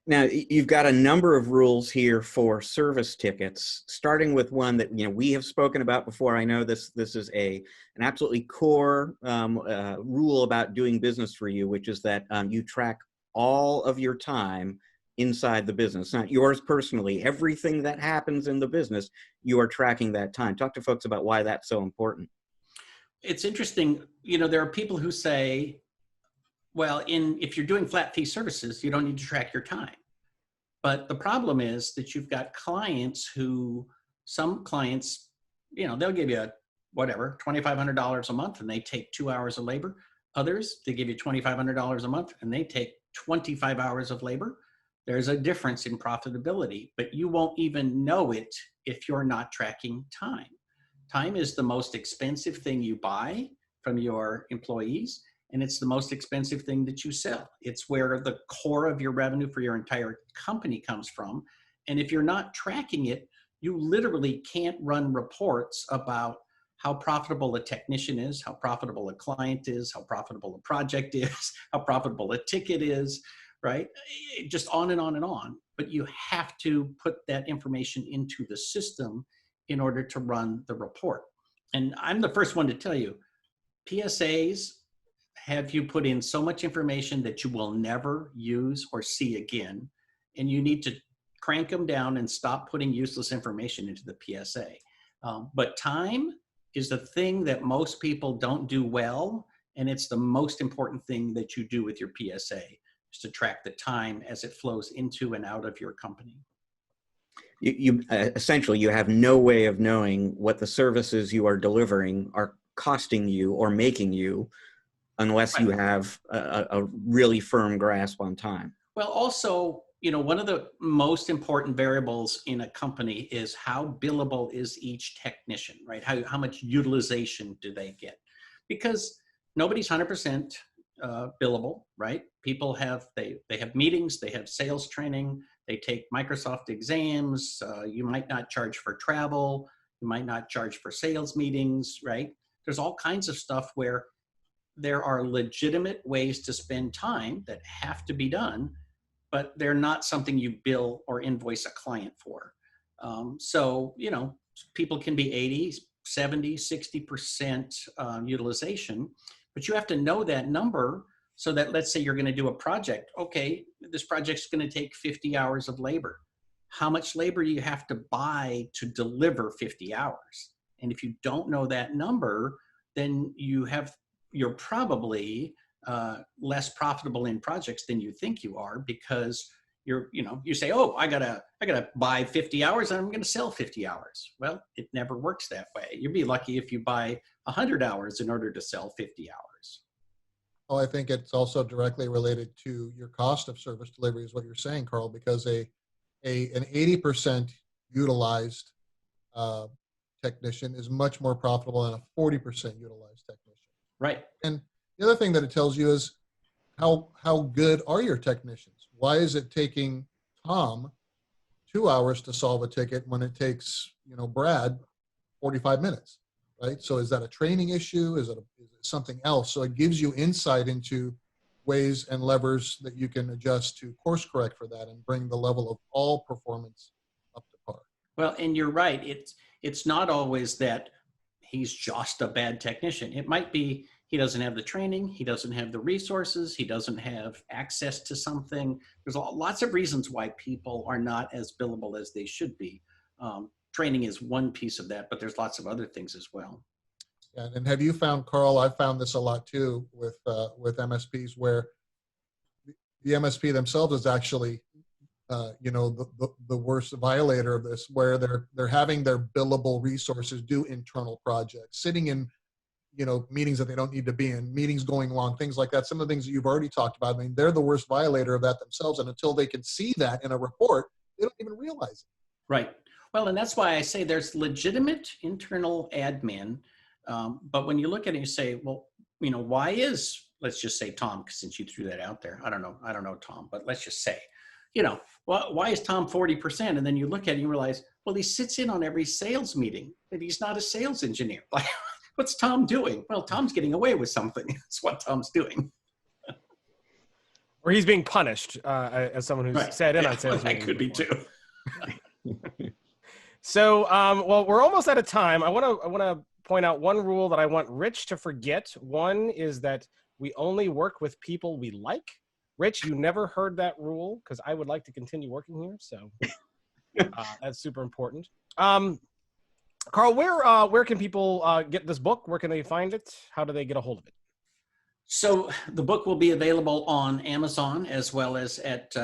Now, you've got a number of rules here for service tickets, starting with one that, you know, we have spoken about before. I know this is an absolutely core rule about doing business for you, which is that you track all of your time inside the business, not yours personally. Everything that happens in the business, you are tracking that time. Talk to folks about why that's so important. It's interesting. You know, there are people who say, well, if you're doing flat fee services, you don't need to track your time. But the problem is that you've got clients some clients, you know, they'll give you whatever, $2,500 a month and they take 2 hours of labor. Others, they give you $2,500 a month and they take 25 hours of labor. There's a difference in profitability, but you won't even know it if you're not tracking time. Time is the most expensive thing you buy from your employees, and it's the most expensive thing that you sell. It's where the core of your revenue for your entire company comes from. And if you're not tracking it, you literally can't run reports about how profitable a technician is, how profitable a client is, how profitable a project is, how profitable a ticket is, right? Just on and on and on. But you have to put that information into the system in order to run the report. And I'm the first one to tell you, PSAs have you put in so much information that you will never use or see again. And you need to crank them down and stop putting useless information into the PSA. But time is the thing that most people don't do well. And it's the most important thing that you do with your PSA, is to track the time as it flows into and out of your company. You essentially, you have no way of knowing what the services you are delivering are costing you or making you unless you have a really firm grasp on time. Well, also, you know, one of the most important variables in a company is how billable is each technician, right? How much utilization do they get? Because nobody's 100% billable, right? People they have meetings, they have sales training, they take Microsoft exams. You might not charge for travel. You might not charge for sales meetings, right? There's all kinds of stuff where there are legitimate ways to spend time that have to be done, but they're not something you bill or invoice a client for. So, you know, people can be 80, 70, 60% utilization, but you have to know that number so that, let's say you're going to do a project. Okay, this project's going to take 50 hours of labor. How much labor do you have to buy to deliver 50 hours? And if you don't know that number, then you're probably less profitable in projects than you think you are, because you say, oh, I gotta buy 50 hours and I'm going to sell 50 hours. Well, it never works that way. You'd be lucky if you buy 100 hours in order to sell 50 hours. Well, I think it's also directly related to your cost of service delivery, is what you're saying, Karl, because an 80% utilized technician is much more profitable than a 40% utilized technician. Right. And the other thing that it tells you is how good are your technicians? Why is it taking Tom 2 hours to solve a ticket when it takes, Brad 45 minutes, right? So is that a training issue? Is it something else? So it gives you insight into ways and levers that you can adjust to course correct for that and bring the level of all performance up to par. Well, and you're right. It's not always that he's just a bad technician. It might be he doesn't have the training, he doesn't have the resources, he doesn't have access to something. There's lots of reasons why people are not as billable as they should be. Training is one piece of that, but there's lots of other things as well. Yeah, and have you found, Karl, I've found this a lot too with MSPs, where the MSP themselves is actually the worst violator of this, where they're having their billable resources do internal projects, sitting in meetings that they don't need to be in, meetings going long, things like that. Some of the things that you've already talked about, I mean, they're the worst violator of that themselves, and until they can see that in a report, they don't even realize it. Right. Well, and that's why I say there's legitimate internal admin, but when you look at it, you say, well, why is, let's just say Tom, since you threw that out there. I don't know Tom, but let's just say, why is Tom 40%? And then you look at it and you realize, well, he sits in on every sales meeting, but he's not a sales engineer. Like, what's Tom doing? Well, Tom's getting away with something. That's what Tom's doing. Or he's being punished as someone who's Right. sat in Yeah, on sales that meetings could be before. too. So, well, we're almost out of time. I want to point out one rule that I want Rich to forget. One is that we only work with people we like. Rich, you never heard that rule, because I would like to continue working here. So that's super important. Karl, where can people get this book? Where can they find it? How do they get a hold of it? So the book will be available on Amazon as well as at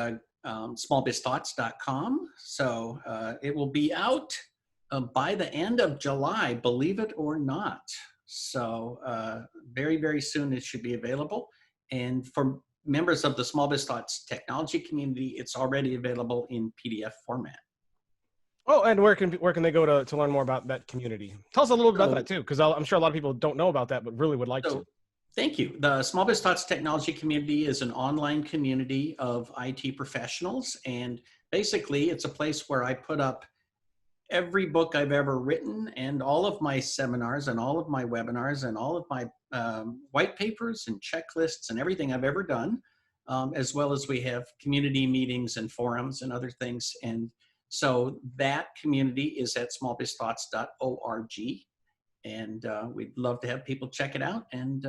smallbizthoughts.com. So it will be out by the end of July, believe it or not. So very, very soon it should be available. And for members of the Small Biz Thoughts technology community, it's already available in PDF format. Oh, and where can they go to learn more about that community? Tell us a little bit about that too, because I'm sure a lot of people don't know about that, but really would like to. Thank you. The Small Biz Thoughts technology community is an online community of IT professionals, and basically it's a place where I put up every book I've ever written and all of my seminars and all of my webinars and all of my white papers and checklists and everything I've ever done, as well as we have community meetings and forums and other things. And so that community is at smallbizthoughts.org, and we'd love to have people check it out and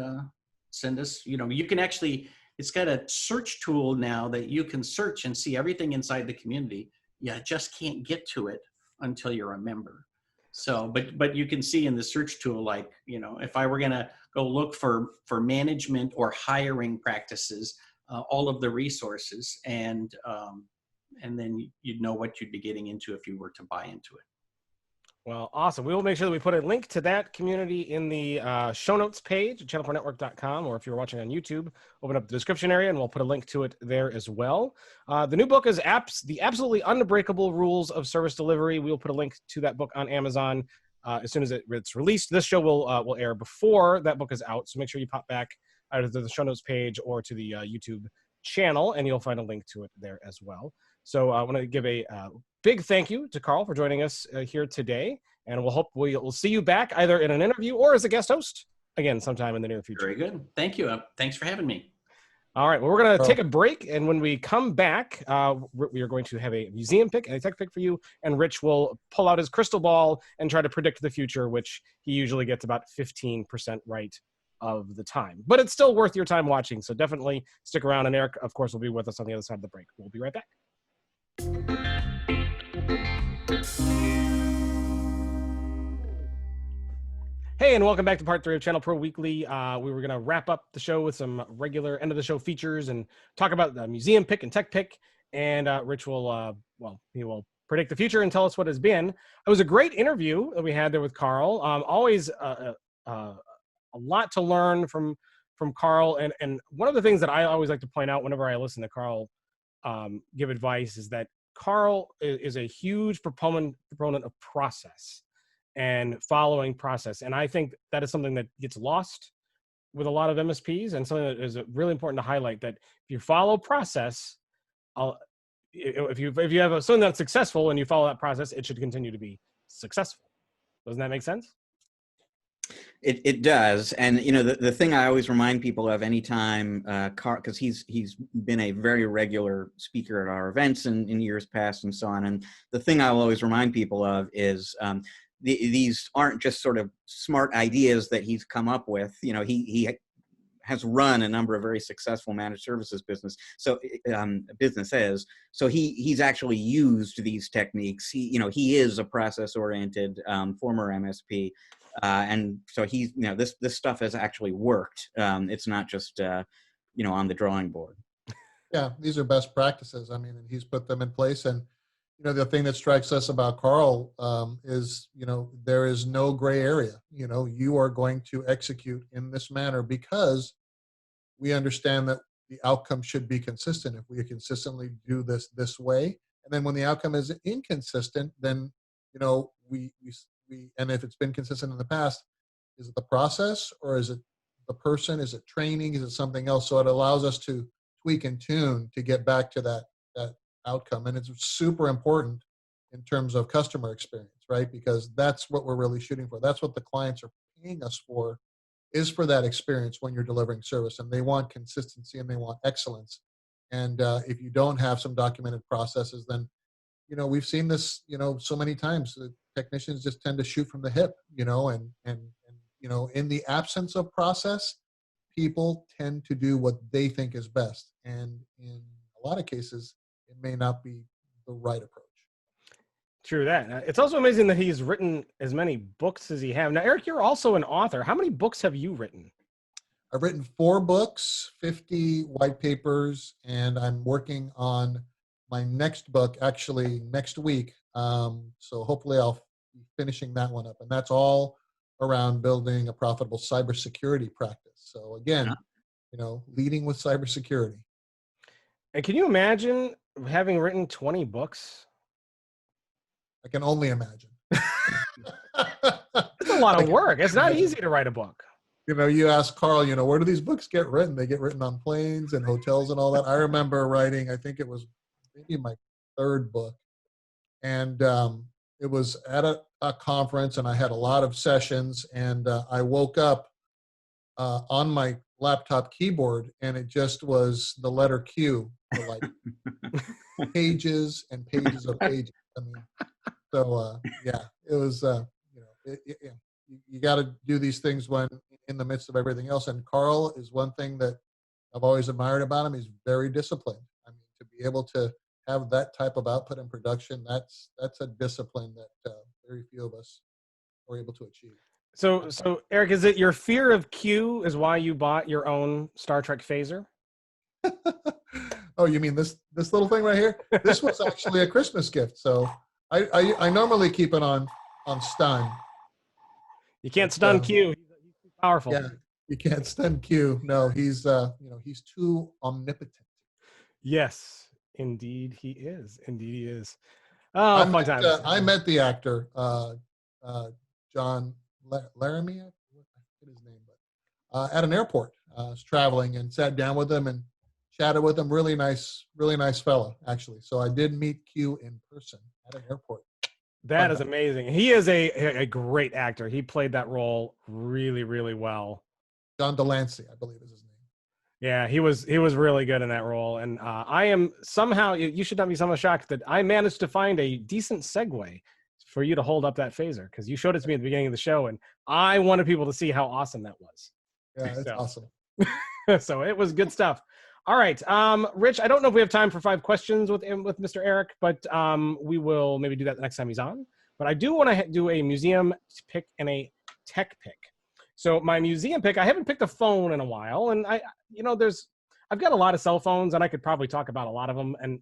send us, you can actually, it's got a search tool now that you can search and see everything inside the community. You just can't get to it until you're a member. So, but you can see in the search tool, like, if I were gonna go look for management or hiring practices, all of the resources, and then you'd know what you'd be getting into if you were to buy into it. Well, awesome. We will make sure that we put a link to that community in the show notes page at channelpronetwork.com, or if you're watching on YouTube, open up the description area and we'll put a link to it there as well. The new book is The Absolutely Unbreakable Rules of Service Delivery. We will put a link to that book on Amazon as soon as it's released. This show will air before that book is out, so make sure you pop back either to the show notes page or to the YouTube channel, and you'll find a link to it there as well. So I want to give a big thank you to Karl for joining us here today, and we'll see you back either in an interview or as a guest host again sometime in the near future. Very good. Thank you. Thanks for having me. All right. Well, we're going to take a break, and when we come back, we are going to have a museum pick and a tech pick for you, and Rich will pull out his crystal ball and try to predict the future, which he usually gets about 15% right of the time. But it's still worth your time watching, so definitely stick around, and Eric, of course, will be with us on the other side of the break. We'll be right back. Hey, and welcome back to part 3 of Channel Pro Weekly. We were going to wrap up the show with some regular end of the show features and talk about the museum pick and tech pick. And Rich will, he will predict the future and tell us what has been. It was a great interview that we had there with Karl. Always a lot to learn from Karl. And one of the things that I always like to point out whenever I listen to Karl give advice is that Karl is a huge proponent of process. and following process. And I think that is something that gets lost with a lot of MSPs, and something that is really important to highlight, that if you follow process, if you have something that's successful and you follow that process, it should continue to be successful. Doesn't that make sense? It does. And, you know, the thing I always remind people of anytime, because he's been a very regular speaker at our events in years past and so on. And the thing I'll always remind people of is these aren't just sort of smart ideas that he's come up with. You know, he has run a number of very successful managed services businesses. So he's actually used these techniques. He is a process-oriented former MSP. And so this stuff has actually worked. It's not just, on the drawing board. Yeah, these are best practices. I mean, and he's put them in place. And, the thing that strikes us about Karl is, there is no gray area. You are going to execute in this manner because we understand that the outcome should be consistent. If we consistently do this way, and then when the outcome is inconsistent, then, we and if it's been consistent in the past, is it the process or is it the person? Is it training? Is it something else? So it allows us to tweak and tune to get back to that outcome. And it's super important in terms of customer experience, right? Because that's what we're really shooting for. That's what the clients are paying us for, is for that experience when you're delivering service. And they want consistency and they want excellence. And if you don't have some documented processes, then, we've seen this, so many times. Technicians just tend to shoot from the hip, and in the absence of process, people tend to do what they think is best. And in a lot of cases, it may not be the right approach. True that. It's also amazing that he's written as many books as he has. Now, Eric, you're also an author. How many books have you written? I've written 4 books, 50 white papers, and I'm working on my next book actually next week. So hopefully I'll be finishing that one up. And that's all around building a profitable cybersecurity practice. So again, leading with cybersecurity. And can you imagine having written 20 books? I can only imagine. It's a lot of work. It's not easy to write a book. You ask Karl, where do these books get written? They get written on planes and hotels and all that. I remember writing, I think it was maybe my 3rd book. And it was at a conference, and I had a lot of sessions, and I woke up on my laptop keyboard, and it just was the letter Q for like pages and pages of pages. I mean, so yeah, it was, you got to do these things when in the midst of everything else. And Karl is one thing that I've always admired about him. He's very disciplined. I mean, to be able to have that type of output in production, that's a discipline that very few of us are able to achieve. So Eric, is it your fear of Q is why you bought your own Star Trek phaser? Oh, you mean this little thing right here? This was actually a Christmas gift. So I normally keep it on stun. You can't stun Q. He's too powerful. Yeah, you can't stun Q. No, he's too omnipotent. Yes. Indeed, he is. Indeed, he is. Oh, fun times. I met the actor, John Laramie, I forget his name, but at an airport. I was traveling and sat down with him and chatted with him. Really nice fellow, actually. So I did meet Q in person at an airport. That is amazing. He is a great actor. He played that role really, really well. John Delancey, I believe is his name. Yeah, he was really good in that role. And I am somehow, you should not be somehow shocked that I managed to find a decent segue for you to hold up that phaser, because you showed it to me at the beginning of the show, and I wanted people to see how awesome that was. Yeah, it's awesome. So it was good stuff. All right, Rich, I don't know if we have time for 5 questions with Mr. Eric, but we will maybe do that the next time he's on. But I do want to do a museum pick and a tech pick. So my museum pick, I haven't picked a phone in a while, and I've got a lot of cell phones, and I could probably talk about a lot of them, and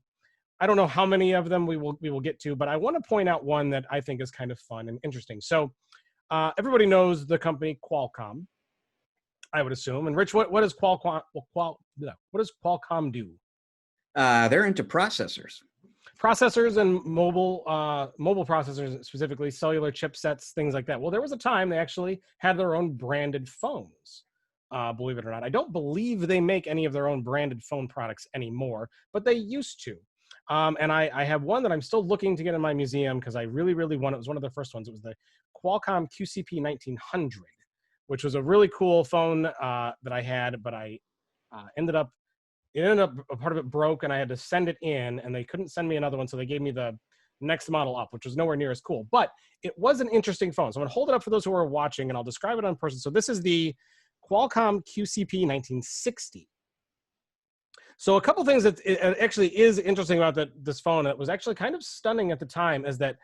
I don't know how many of them we will get to, but I want to point out one that I think is kind of fun and interesting. So everybody knows the company Qualcomm, I would assume. And Rich, what does Qualcomm do? They're into processors. processors and mobile processors, specifically cellular chipsets, things like that. Well, there was a time they actually had their own branded phones. Believe it or not, I don't believe they make any of their own branded phone products anymore, but they used to. And I have one that I'm still looking to get in my museum because I really, really want it. It was one of the first ones. It was the Qualcomm QCP 1900, which was a really cool phone that I had, but I ended up a part of it broke and I had to send it in, and they couldn't send me another one, so they gave me the next model up, which was nowhere near as cool. But it was an interesting phone. So I'm going to hold it up for those who are watching, and I'll describe it in person. So this is the Qualcomm QCP 1960. So a couple things that it actually is interesting about this phone that was actually kind of stunning at the time is that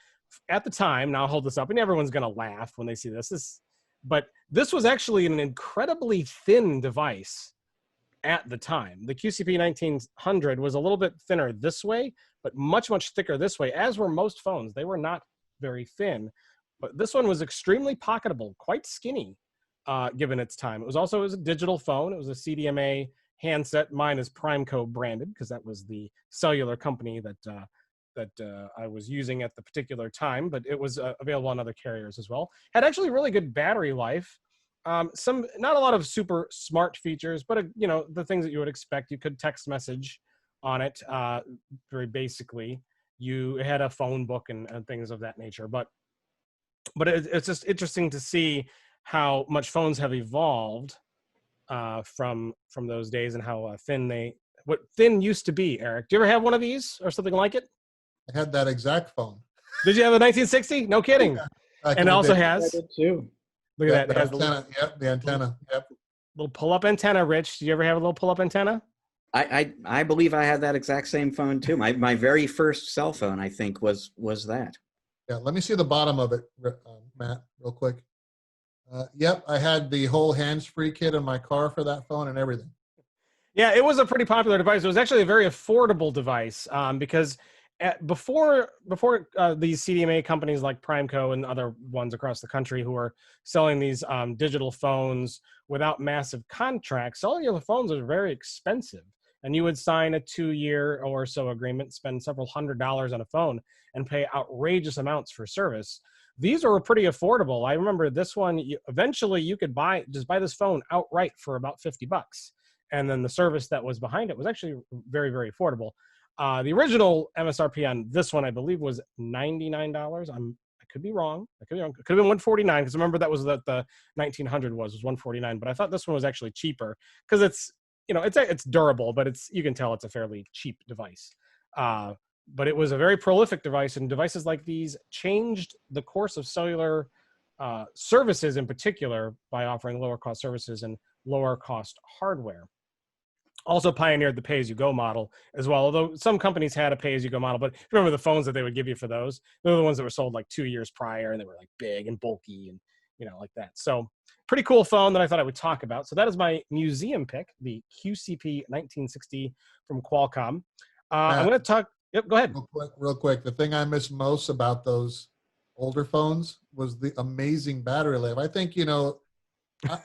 at the time, now I'll hold this up, and everyone's going to laugh when they see but this was actually an incredibly thin device at the time. The QCP 1900 was a little bit thinner this way, but much, much thicker this way, as were most phones. They were not very thin, but this one was extremely pocketable, quite skinny, given its time. It was a digital phone. It was a CDMA handset. Mine is Primeco branded because that was the cellular company that I was using at the particular time, but it was available on other carriers as well. Had actually really good battery life. Not a lot of super smart features, but the things that you would expect. You could text message on it, very basically. You had a phone book and things of that nature. But it's just interesting to see how much phones have evolved from those days and how what thin used to be. Eric, do you ever have one of these or something like it? I had that exact phone. Did you have a 1960? No kidding. Yeah, and it also I has. did too. Look at that. The It has antenna. Yep, the antenna. Yep. Little pull-up antenna. Rich, did you ever have a little pull-up antenna? I believe I had that exact same phone too. My very first cell phone, I think, was that. Yeah, let me see the bottom of it, Matt, real quick. Yep, I had the whole hands-free kit in my car for that phone and everything. Yeah, it was a pretty popular device. It was actually a very affordable device because before these CDMA companies like Primeco and other ones across the country who are selling these digital phones without massive contracts, cellular phones are very expensive. And you would sign a 2-year or so agreement, spend several $100s on a phone, and pay outrageous amounts for service. These are pretty affordable. I remember this one, eventually you could buy this phone outright for about $50. And then the service that was behind it was actually very, very affordable. The original MSRP on this one, I believe, was $99. I could be wrong. It could have been $149 because remember that was that the 1900 was $149. But I thought this one was actually cheaper because it's durable, but you can tell it's a fairly cheap device. But it was a very prolific device, and devices like these changed the course of cellular services in particular by offering lower cost services and lower cost hardware. Also pioneered the pay-as-you-go model as well, although some companies had a pay-as-you-go model, but remember the phones that they would give you for those? They're the ones that were sold like 2 years prior, and they were like big and bulky and like that. So pretty cool phone that I thought I would talk about. So that is my museum pick, the QCP 1960 from Qualcomm. I'm going to talk. Yep, go ahead. Real quick. The thing I miss most about those older phones was the amazing battery life. I think,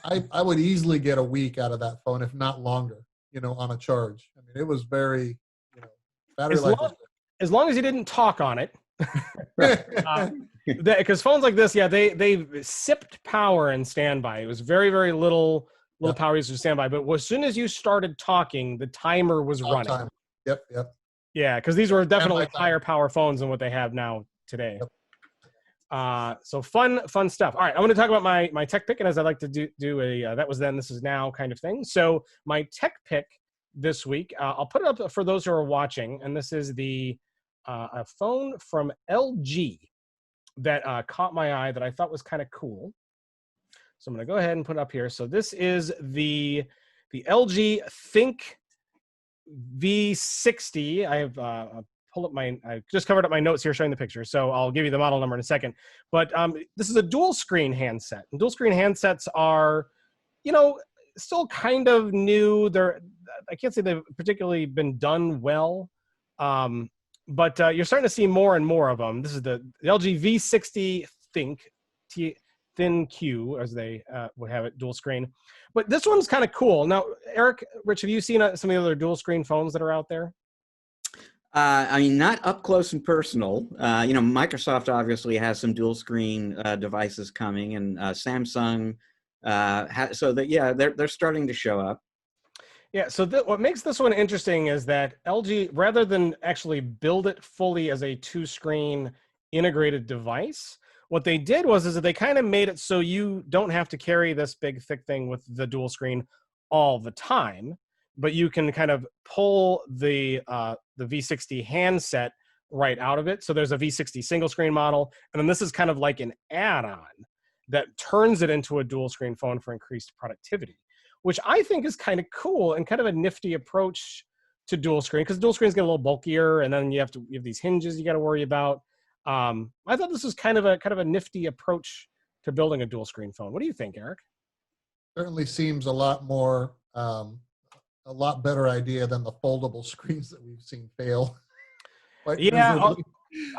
I would easily get a week out of that phone, if not longer, on a charge. I mean, it was very, battery life. As long as you didn't talk on it. Because phones like this, yeah, they sipped power in standby. It was very, very little power used to standby. But as soon as you started talking, the timer was running. Time. Yep. Yeah, because these were definitely higher power phones than what they have now today. Yep. So fun stuff. All right, I'm going to talk about my tech pick, and as I like to do a that was then, this is now kind of thing. So my tech pick this week, I'll put it up for those who are watching, and this is a phone from LG that caught my eye that I thought was kind of cool. So I'm going to go ahead and put it up here. So this is the LG ThinQ V60. I have pulled up I just covered up my notes here showing the picture, so I'll give you the model number in a second. But this is a dual screen handset. And dual screen handsets are, still kind of new. I can't say they've particularly been done well. But you're starting to see more and more of them. This is the LG V60 ThinQ, as they would have it, dual screen. But this one's kind of cool. Now, Eric, Rich, have you seen some of the other dual screen phones that are out there? I mean, not up close and personal. You know, Microsoft obviously has some dual screen devices coming, and Samsung. So that yeah, they're starting to show up. Yeah, so what makes this one interesting is that LG, rather than actually build it fully as a two-screen integrated device, what they did was is that they kind of made it so you don't have to carry this big thick thing with the dual screen all the time, but you can kind of pull the V60 handset right out of it. So there's a V60 single screen model, and then this is kind of like an add-on that turns it into a dual screen phone for increased productivity, which I think is kind of cool and kind of a nifty approach to dual screen, because dual screens get a little bulkier, and then you have these hinges you got to worry about. I thought this was kind of a nifty approach to building a dual screen phone. What do you think, Eric? Certainly seems a lot more, a lot better idea than the foldable screens that we've seen fail. Quite Yeah, miserably.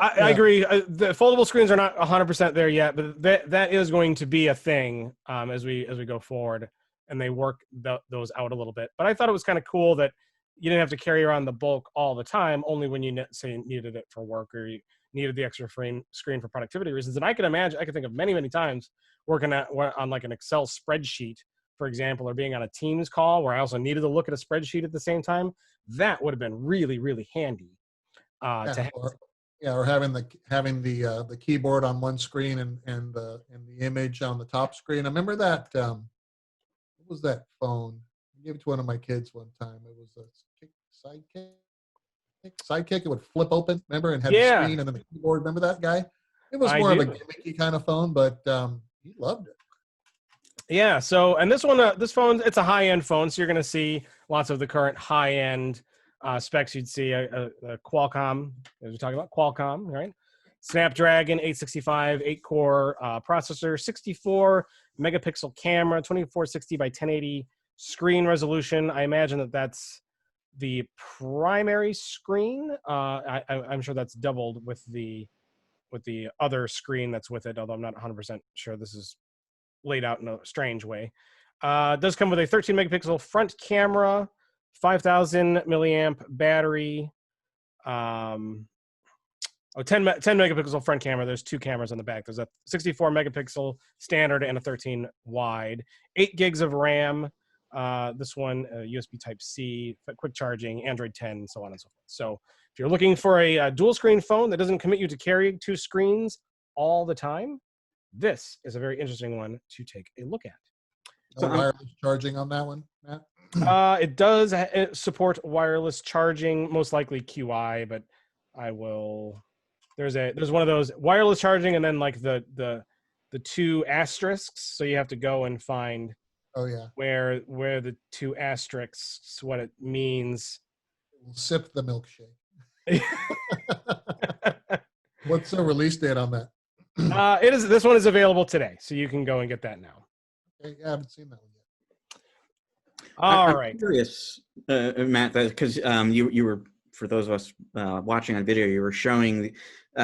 I agree. The foldable screens are not 100% there yet, but that is going to be a thing as we go forward, and they work those out a little bit. But I thought it was kind of cool that you didn't have to carry around the bulk all the time, only when you say needed it for work or you needed the extra screen for productivity reasons. And I can think of many times working on like an Excel spreadsheet, for example, or being on a Teams call where I also needed to look at a spreadsheet at the same time. That would have been really handy to have. Or having the keyboard on one screen and the image on the top screen. I remember that. What was that phone? I gave it to one of my kids one time. It was a Sidekick. It would flip open, remember, and had the screen and then the keyboard. Remember that guy? It was more of a gimmicky kind of phone, but he loved it. Yeah. So, and this phone, it's a high-end phone, so you're going to see lots of the current high-end specs. You'd see a Qualcomm, as we're talking about Qualcomm, right? Snapdragon 865, 8-core processor, 64 megapixel camera, 2460 by 1080 screen resolution. I imagine that's the primary screen. I'm sure that's doubled with the other screen that's with it, although I'm not 100% sure this is laid out in a strange way. It does come with a 13 megapixel front camera, 5,000 milliamp battery, 10 megapixel front camera. There's two cameras on the back. There's a 64 megapixel standard and a 13 wide, 8 gigs of RAM. This one, USB Type-C, quick charging, Android 10, and so on and so forth. So if you're looking for a dual screen phone that doesn't commit you to carrying two screens all the time, this is a very interesting one to take a look at. No wireless charging on that one, Matt? It does support wireless charging, most likely QI, but I will. There's one of those wireless charging, and then like the two asterisks. So you have to go and find. Oh yeah. Where the two asterisks, what it means. We'll sip the milkshake. What's the release date on that? This one is available today, so you can go and get that now. Okay, yeah, I haven't seen that one yet. I'm curious, Matt, because you were, for those of us watching on video, you were showing.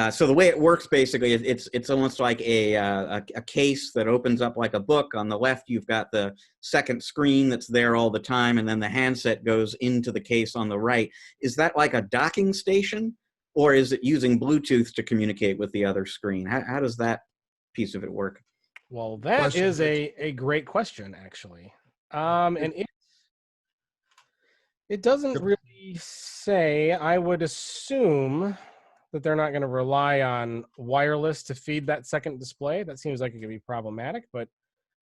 So the way it works, basically, it's almost like a case that opens up like a book. On the left, you've got the second screen that's there all the time, and then the handset goes into the case on the right. Is that like a docking station, or is it using Bluetooth to communicate with the other screen? How does that piece of it work? Well, that is a great question, actually. And it doesn't really say. I would assume that they're not going to rely on wireless to feed that second display. That seems like it could be problematic, but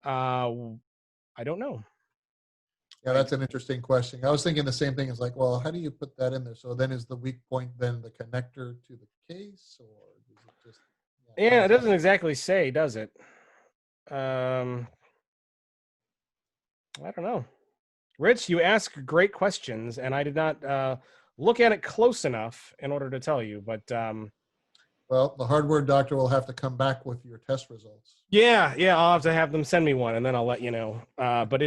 I don't know. Yeah, that's an interesting question. I was thinking the same thing. It's like, well, how do you put that in there? So then is the weak point then the connector to the case, or is it just? Yeah, it doesn't exactly say, does it? I don't know. Rich, you ask great questions, and I did not look at it close enough in order to tell you. But well, the hardware doctor will have to come back with your test results. Yeah, I'll have to have them send me one, and then I'll let you know. But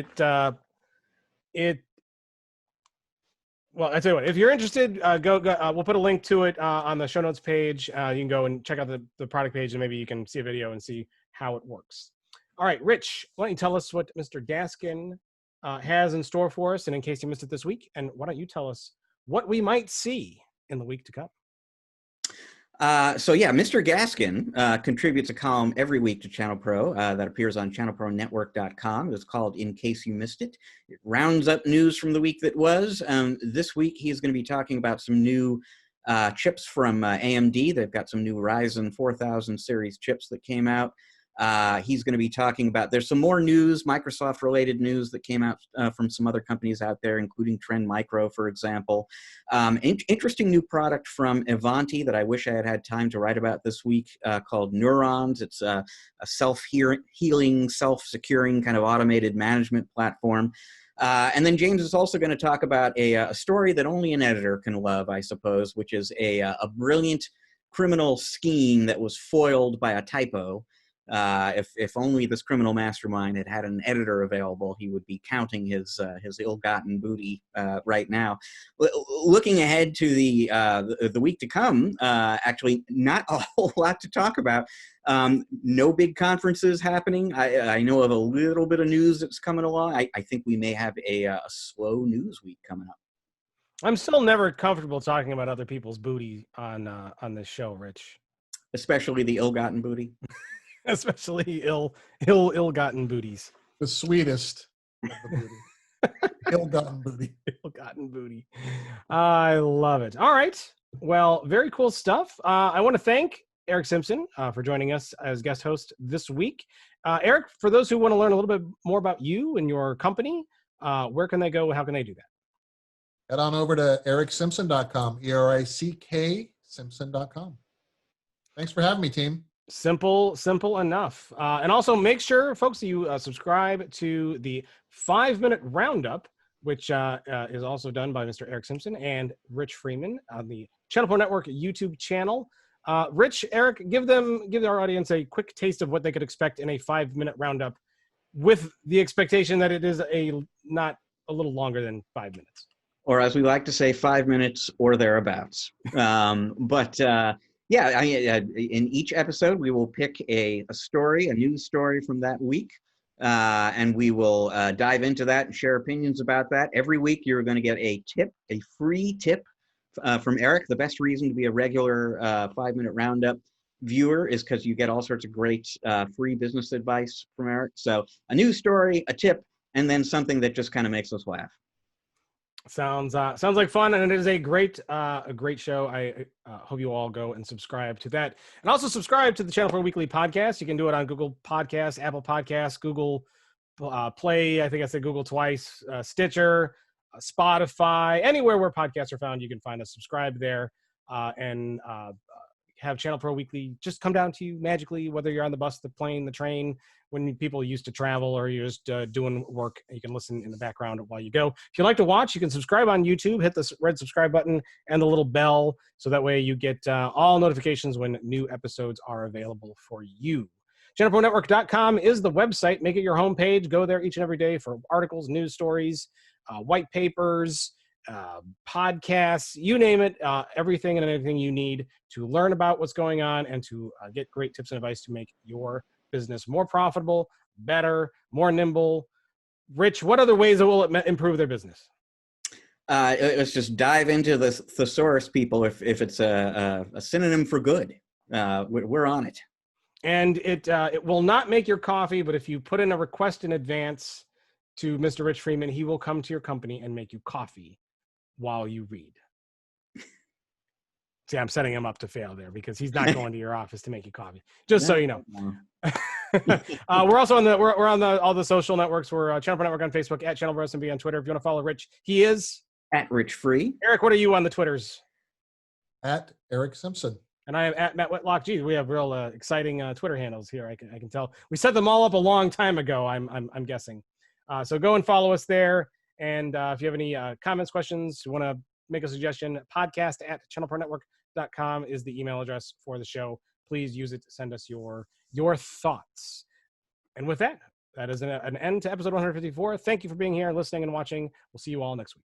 well, I tell you what, if you're interested, go. We'll put a link to it on the show notes page. You can go and check out the product page, and maybe you can see a video and see how it works. All right, Rich, why don't you tell us what Mr. Gaskin has in store for us, and in case you missed it this week, and why don't you tell us what we might see in the week to come? So yeah, Mr. Gaskin contributes a column every week to ChannelPro that appears on channelpronetwork.com. It's called In Case You Missed It. It rounds up news from the week that was. This week, he's going to be talking about some new chips from AMD. They've got some new Ryzen 4000 series chips that came out. He's going to be talking about, there's some more news, Microsoft-related news that came out from some other companies out there, including Trend Micro, for example. Interesting new product from Ivanti that I wish I had had time to write about this week called Neurons. It's a self-healing, self-securing kind of automated management platform. And then James is also going to talk about a story that only an editor can love, I suppose, which is a brilliant criminal scheme that was foiled by a typo. If only this criminal mastermind had an editor available, he would be counting his ill-gotten booty right now. Looking ahead to the week to come, actually not a whole lot to talk about. No big conferences happening. I know of a little bit of news that's coming along. I think we may have a slow news week coming up. I'm still never comfortable talking about other people's booty on this show, Rich. Especially the ill-gotten booty. Especially ill-gotten booties. The sweetest of the booty. Ill-gotten booty. Ill-gotten booty. I love it. All right. Well, very cool stuff. I want to thank Erick Simpson for joining us as guest host this week. Erick, for those who want to learn a little bit more about you and your company, where can they go? How can they do that? Head on over to ericksimpson.com, ERICK Simpson.com. Thanks for having me, team. Simple enough. And also make sure, folks, that you subscribe to the 5-minute roundup, which is also done by Mr. Erick Simpson and Rich Freeman on the ChannelPro Network YouTube channel. Rich, Erick, give our audience a quick taste of what they could expect in a 5-minute roundup, with the expectation that it is not a little longer than 5 minutes. Or as we like to say, 5 minutes or thereabouts. Yeah, in each episode, we will pick a story, a news story from that week, and we will dive into that and share opinions about that. Every week, you're going to get a tip, a free tip from Erick. The best reason to be a regular 5-minute roundup viewer is because you get all sorts of great free business advice from Erick. So a news story, a tip, and then something that just kind of makes us laugh. Sounds like fun, and it is a great show. I hope you all go and subscribe to that, and also subscribe to the ChannelPro Weekly Podcast. You can do it on Google Podcasts, Apple Podcasts, Google Play. I think I said Google twice. Stitcher, Spotify, anywhere where podcasts are found, you can find us. Subscribe there, and have ChannelPro Weekly just come down to you magically, whether you're on the bus, the plane, the train, when people used to travel, or you're just doing work. You can listen in the background while you go. If you like to watch, you can subscribe on YouTube, hit the red subscribe button and the little bell, so that way you get all notifications when new episodes are available for you. ChannelProNetwork.com is the website. Make it your homepage. Go there each and every day for articles, news stories, white papers, podcasts, you name it, everything and anything you need to learn about what's going on and to get great tips and advice to make your business more profitable, better, more nimble. Rich, what other ways will it improve their business? Let's just dive into the thesaurus, people. If it's a synonym for good, we're on it. And it will not make your coffee, but if you put in a request in advance to Mr. Rich Freeman, he will come to your company and make you coffee while you read. See, I'm setting him up to fail there because he's not going to your office to make you coffee. Just so you know. We're also on all the social networks. We're ChannelPro Network on Facebook, at ChannelPro SMB on Twitter. If you want to follow Rich, he is at Rich Free. Erick, what are you on the Twitters? At Erick Simpson. And I am at Matt Whitlock. Geez, we have real exciting Twitter handles here. I can tell. We set them all up a long time ago. I'm guessing. So go and follow us there. And if you have any comments, questions, you want to make a suggestion, podcast@channelpronetwork.com is the email address for the show. Please use it to send us your thoughts. And with that, that is an end to episode 154. Thank you for being here and listening and watching. We'll see you all next week.